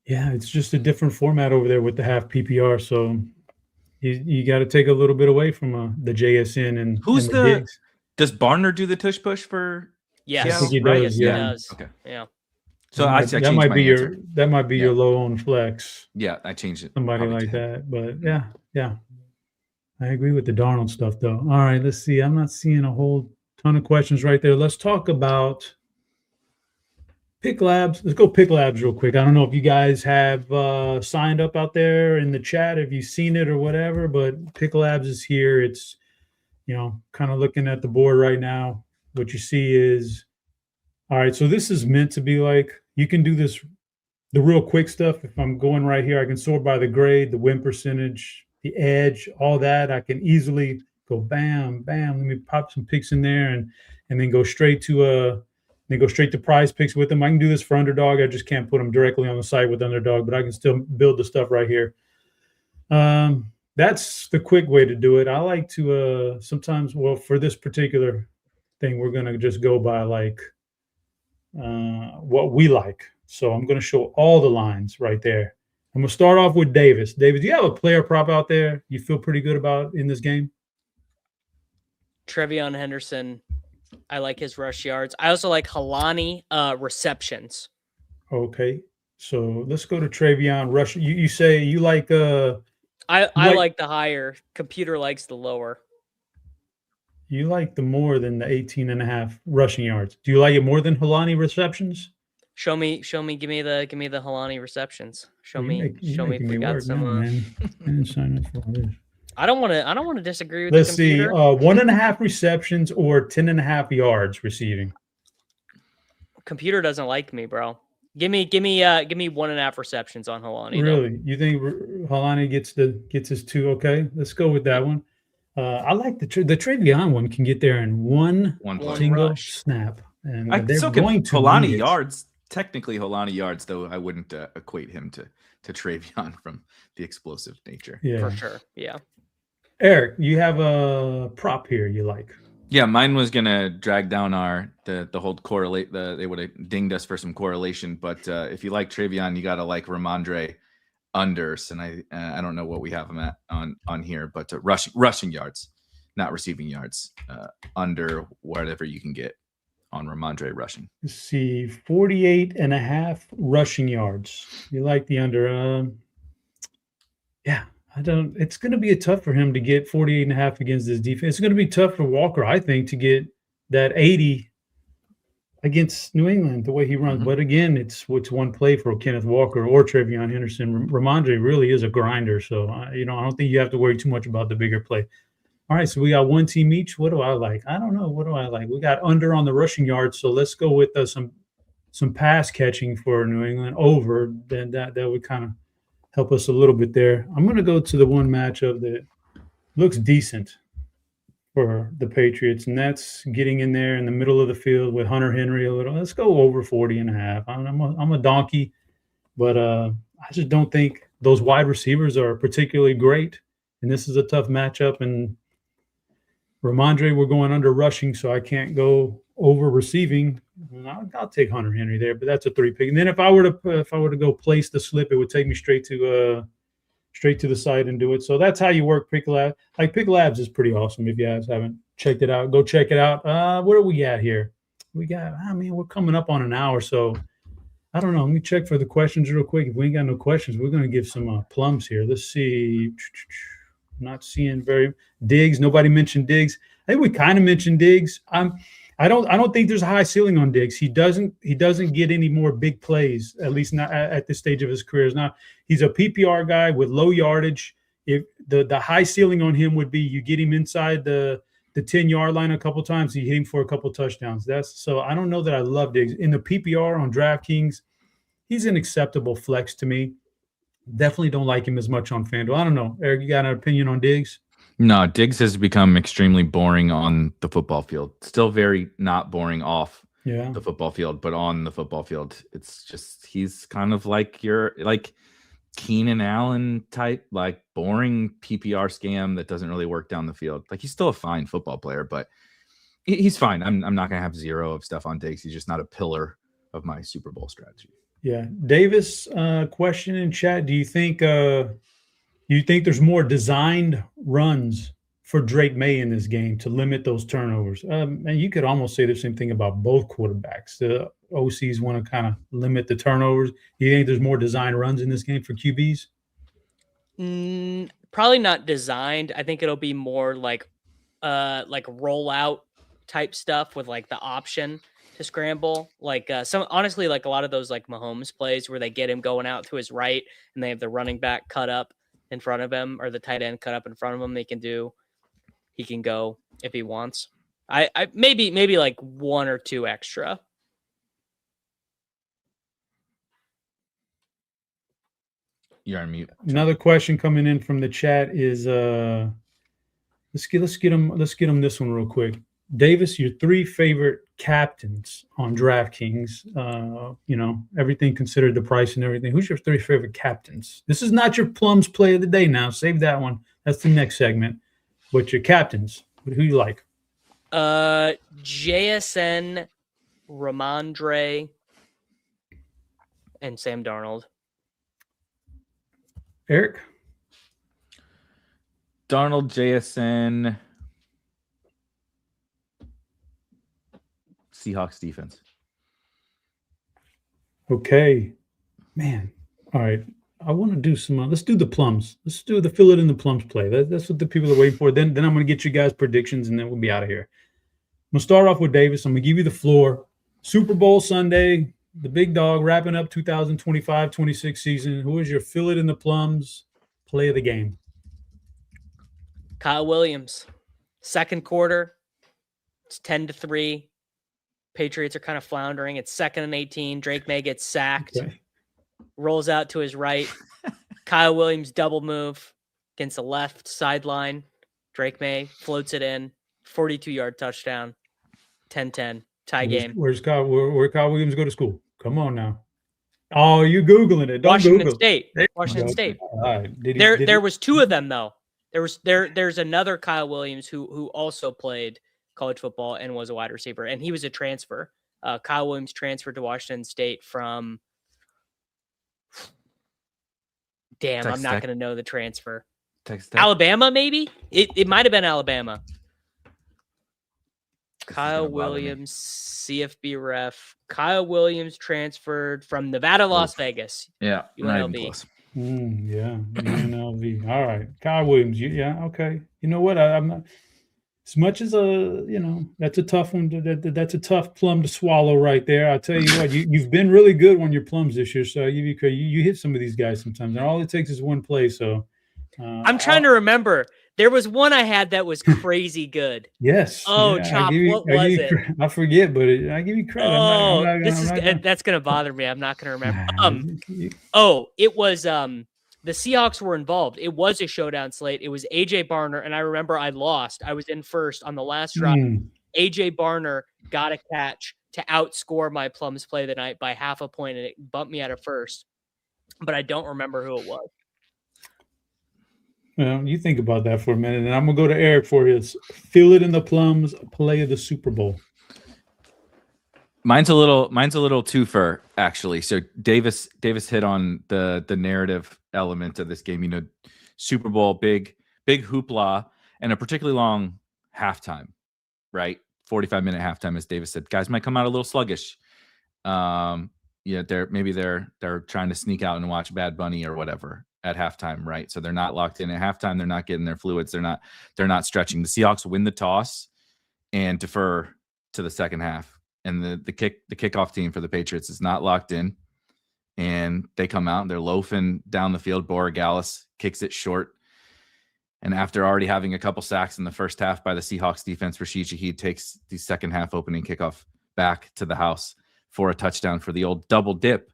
Yeah, it's just a different format over there with the half PPR. So you got to take a little bit away from the JSN and who's and the Diggs. Does Barner do the tush push for? Yes, I think he right. does. Yes, Yeah. he does. Okay. Yeah. So I changed that might my be answer. your low on flex. Yeah, I changed it. Somebody probably like to him. that. But yeah. I agree with the Darnold stuff though. All right, let's see. I'm not seeing a whole ton of questions right there. Let's talk about Pick Labs. Let's go Pick Labs real quick. I don't know if you guys have signed up out there in the chat, if you've seen it or whatever, but Pick Labs is here. It's, kind of looking at the board right now. What you see is, all right, so this is meant to be like, you can do this, the real quick stuff. If I'm going right here, I can sort by the grade, the win percentage, the edge, all that. I can easily go bam, bam. Let me pop some picks in there and then go straight to prize picks with them. I can do this for underdog. I just can't put them directly on the site with underdog, but I can still build the stuff right here. That's the quick way to do it. I like to sometimes, well, for this particular thing, we're going to just go by like what we like. So I'm going to show all the lines right there. I'm going to start off with Davis. Davis, do you have a player prop out there you feel pretty good about in this game? Trevion Henderson. I like his rush yards. I also like Halani receptions. Okay. So let's go to Trevion rush. You say you like I like the higher. Computer likes the lower. You like the more than the 18.5 rushing yards. Do you like it more than Halani receptions? Show me. Give me the Halani receptions. Show me if we got some. Now, man. I didn't sign up for all this. I don't want to disagree with Let's the computer. see, 1.5 receptions or 10.5 yards receiving. Computer doesn't like me, bro. Give me 1.5 receptions on Halani. Really? You think Halani gets his 2? Okay, let's go with that one. I like the Trevion one can get there in one single rush. snap. And I they're still can going to Holani need it. yards. Technically, Holani yards, though I wouldn't equate him to Trevion from the explosive nature. Yeah, For sure. Yeah. Eric, you have a prop here you like. Yeah, mine was gonna drag down the whole correlate. They would have dinged us for some correlation, but if you like Trevion, you gotta like Ramondre unders, and I don't know what we have him at on here, but rushing yards, not receiving yards, under whatever you can get on Ramondre rushing. Let's see, 48.5 rushing yards. You like the under? Yeah. It's going to be tough for him to get 48.5 against this defense. It's going to be tough for Walker, I think, to get that 80 against New England, the way he runs. Mm-hmm. But again, it's one play for Kenneth Walker or Trevion Henderson. Ramondre really is a grinder. So, I don't think you have to worry too much about the bigger play. All right, so we got one team each. What do I like? I don't know. What do I like? We got under on the rushing yards. So let's go with some pass catching for New England over. Then that would kind of help us a little bit there. I'm going to go to the one matchup that looks decent for the Patriots, and that's getting in there in the middle of the field with Hunter Henry a little. Let's go over 40.5. I'm a donkey, but I just don't think those wide receivers are particularly great, and this is a tough matchup. And Ramondre, we're going under rushing, so I can't go over receiving. I'll take Hunter Henry there, but that's a 3 pick. And then if I were to go place the slip, it would take me straight to the site and do it. So that's how you work Pick Labs. Like Pick Labs is pretty awesome. If you guys haven't checked it out, go check it out. Where are we at here? We're coming up on an hour, so I don't know. Let me check for the questions real quick. If we ain't got no questions, we're going to give some plums here. Let's see. I'm not seeing Diggs. Nobody mentioned Diggs. I think we kind of mentioned Diggs. I don't think there's a high ceiling on Diggs. He doesn't get any more big plays, at least not at this stage of his career. Now, he's a PPR guy with low yardage. If the high ceiling on him would be you get him inside the 10-yard line a couple times, you hit him for a couple touchdowns. So I don't know that I love Diggs. In the PPR on DraftKings, he's an acceptable flex to me. Definitely don't like him as much on FanDuel. I don't know. Eric, you got an opinion on Diggs? No, Diggs has become extremely boring on the football field. Still very not boring off the football field, but on the football field, it's just he's kind of like Keenan Allen type, like boring PPR scam that doesn't really work down the field. Like he's still a fine football player, but he's fine. I'm not going to have zero of Stephon Diggs. He's just not a pillar of my Super Bowl strategy. Yeah. Davis, question in chat. Do you think there's more designed runs for Drake May in this game to limit those turnovers? And you could almost say the same thing about both quarterbacks. The OCs want to kind of limit the turnovers. You think there's more designed runs in this game for QBs? Probably not designed. I think it'll be more like rollout type stuff with like the option to scramble. Like honestly, like a lot of those like Mahomes plays where they get him going out to his right and they have the running back cut up in front of him or the tight end cut up in front of him. He can go if he wants. I maybe like one or two extra. You're on mute. Another question coming in from the chat is let's get them this one real quick. Davis, your 3 favorite captains on DraftKings. Everything considered, the price and everything. Who's your 3 favorite captains? This is not your Plum's play of the day now. Save that one. That's the next segment. But your captains, who you like? JSN, Ramondre, and Sam Darnold. Eric? Darnold, JSN, Seahawks defense. Okay. Man. All right. I want to do some. Let's do the Plums. Let's do the fill it in the Plums play. That's what the people are waiting for. Then I'm going to get you guys predictions, and then we'll be out of here. I'm going to start off with Davis. I'm going to give you the floor. Super Bowl Sunday, the big dog wrapping up 2025-26 season. Who is your fill it in the Plums play of the game? Kyle Williams. Second quarter, it's 10-3. Patriots are kind of floundering. It's 2nd and 18. Drake May gets sacked. Okay. Rolls out to his right. Kyle Williams double move against the left sideline. Drake May floats it in. 42-yard touchdown. 10-10. Tie game. Where's Kyle? Where Kyle Williams go to school? Come on now. Oh, you Googling it. Don't Washington Google. State. Washington State. All right. There was 2 of them, though. There's another Kyle Williams who also played college football and was a wide receiver, and he was a transfer. Kyle Williams transferred to Washington State from I'm not going to know the transfer. Alabama, maybe? It might have been Alabama. Kyle Williams, CFB ref. Kyle Williams transferred from Nevada, Las Vegas. Yeah, UNLV. Yeah, UNLV. All right, Kyle Williams. Yeah, okay. You know what? I'm not as much as that's a tough one. That's a tough plum to swallow right there. I'll tell you what. You've been really good on your plums this year, so you hit some of these guys sometimes, and all it takes is one play. So I'm trying to remember. There was one I had that was crazy good. Yes. Oh, yeah, Chop, what was it? I forget, but I give you credit. Oh, that's going to bother me. I'm not going to remember. It was the Seahawks were involved. It was a showdown slate. It was AJ Barner, and I remember I lost. I was in first on the last drive. AJ Barner got a catch to outscore my Plums play of the night by half a point, and it bumped me out of first. But I don't remember who it was. Well, you think about that for a minute, and I'm gonna go to Eric for his fill it in the Plums play of the Super Bowl. Mine's a little twofer, actually. So Davis hit on the narrative element of this game. Super Bowl, big hoopla, and a particularly long halftime, right? 45-minute halftime, as Davis said. Guys might come out a little sluggish. They're trying to sneak out and watch Bad Bunny or whatever at halftime, right? So they're not locked in at halftime. They're not getting their fluids. They're not stretching. The Seahawks win the toss and defer to the second half. And the kickoff team for the Patriots is not locked in. And they come out and they're loafing down the field. Borregales kicks it short. And after already having a couple sacks in the first half by the Seahawks defense, Rashid Shaheed takes the second half opening kickoff back to the house for a touchdown for the old double dip.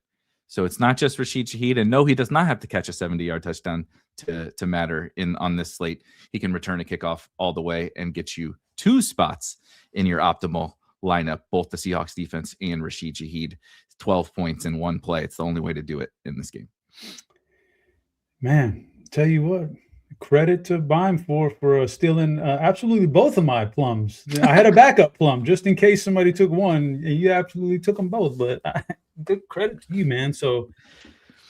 So it's not just Rashid Shaheed, and no, he does not have to catch a 70-yard touchdown to matter on this slate. He can return a kickoff all the way and get you 2 spots in your optimal lineup, both the Seahawks defense and Rashid Shaheed. 12 points in one play. It's the only way to do it in this game. Man, tell you what, credit to Beimfohr for stealing absolutely both of my plums. I had a backup plum just in case somebody took one, and you absolutely took them both. But good credit to you, man. So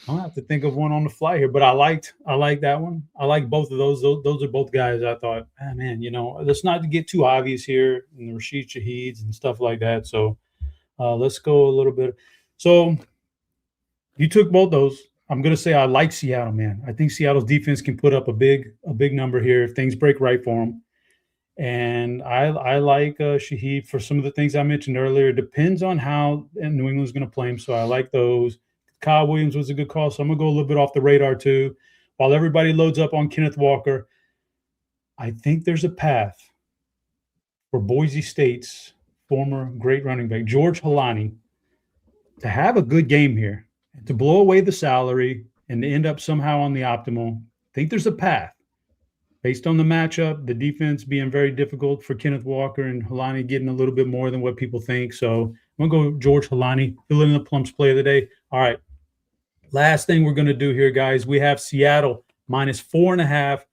I'll have to think of one on the fly here. But I like that one. I like both of those. Those are both guys I thought, man, let's not get too obvious here, and the Rashid Shaheeds and stuff like that. So let's go a little bit. So you took both those. I'm going to say I like Seattle, man. I think Seattle's defense can put up a big number here if things break right for them. And I like Shaheed for some of the things I mentioned earlier. It depends on how New England's going to play him, so I like those. Kyle Williams was a good call, so I'm going to go a little bit off the radar too. While everybody loads up on Kenneth Walker, I think there's a path for Boise State's former great running back, George Halani, to have a good game here. To blow away the salary and to end up somehow on the optimal, I think there's a path based on the matchup, the defense being very difficult for Kenneth Walker and Halani getting a little bit more than what people think. So I'm going to go George Halani, fill in the Plum's play of the day. All right. Last thing we're going to do here, guys, we have Seattle minus 4.5,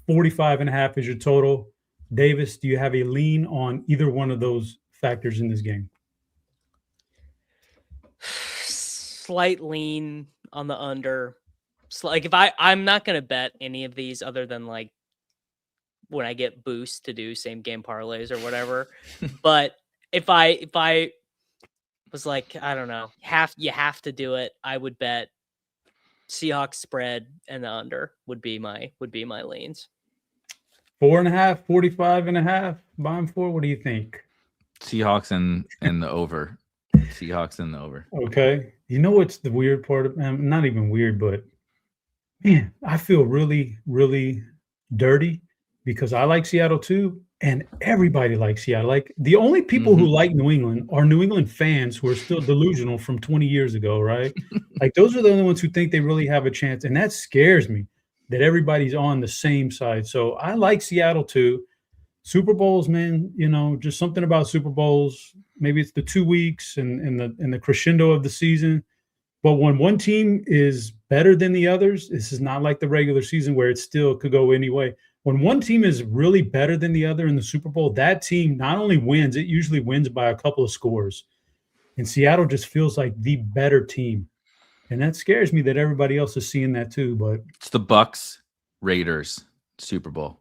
45.5 is your total. Davis, do you have a lean on either one of those factors in this game? Slight lean on the under. Like if I'm not going to bet any of these other than like when I get boost to do same game parlays or whatever. But if I was like, I don't know, you have to do it, I would bet Seahawks spread and the under would be my leans. 4.5, 45.5. Beimfohr, what do you think? Seahawks and the over. Seahawks and the over. Okay. You know what's the weird part of not even weird, but man, I feel really, really dirty because I like Seattle too, and everybody likes Seattle. Like the only people who like New England are New England fans who are still delusional from 20 years ago, right? Like those are the only ones who think they really have a chance, and that scares me that everybody's on the same side. So I like Seattle too. Super Bowls, man, just something about Super Bowls. Maybe it's the 2 weeks and the crescendo of the season. But when one team is better than the others, this is not like the regular season where it still could go any way. When one team is really better than the other in the Super Bowl, that team not only wins, it usually wins by a couple of scores. And Seattle just feels like the better team. And that scares me that everybody else is seeing that too. But it's the Bucks Raiders Super Bowl.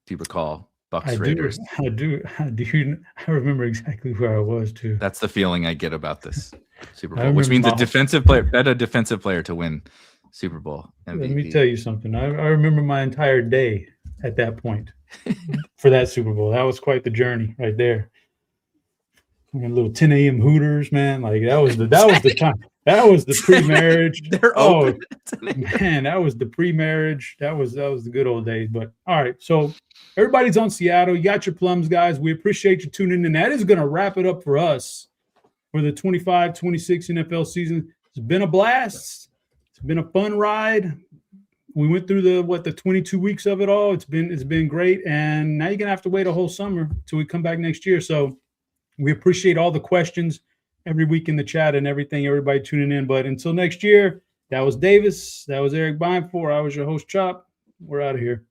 Do you recall? Bucks Raiders. I do. I remember exactly where I was too. That's the feeling I get about this Super Bowl, which means a defensive player to win Super Bowl MVP. Let me tell you something. I remember my entire day at that point for that Super Bowl. That was quite the journey right there. A little 10 a.m. Hooters, man. Like that was the time. That was the pre-marriage. Man, that was the pre-marriage. That was the good old days. But all right, so everybody's on Seattle. You got your plums, guys. We appreciate you tuning in. That is going to wrap it up for us for the 25-26 NFL season. It's been a blast. It's been a fun ride. We went through the 22 weeks of it all. It's been great. And now you're going to have to wait a whole summer till we come back next year. So we appreciate all the questions every week in the chat and everything, everybody tuning in. But until next year, that was Davis. That was Erik Beimfohr. I was your host, Chop. We're out of here.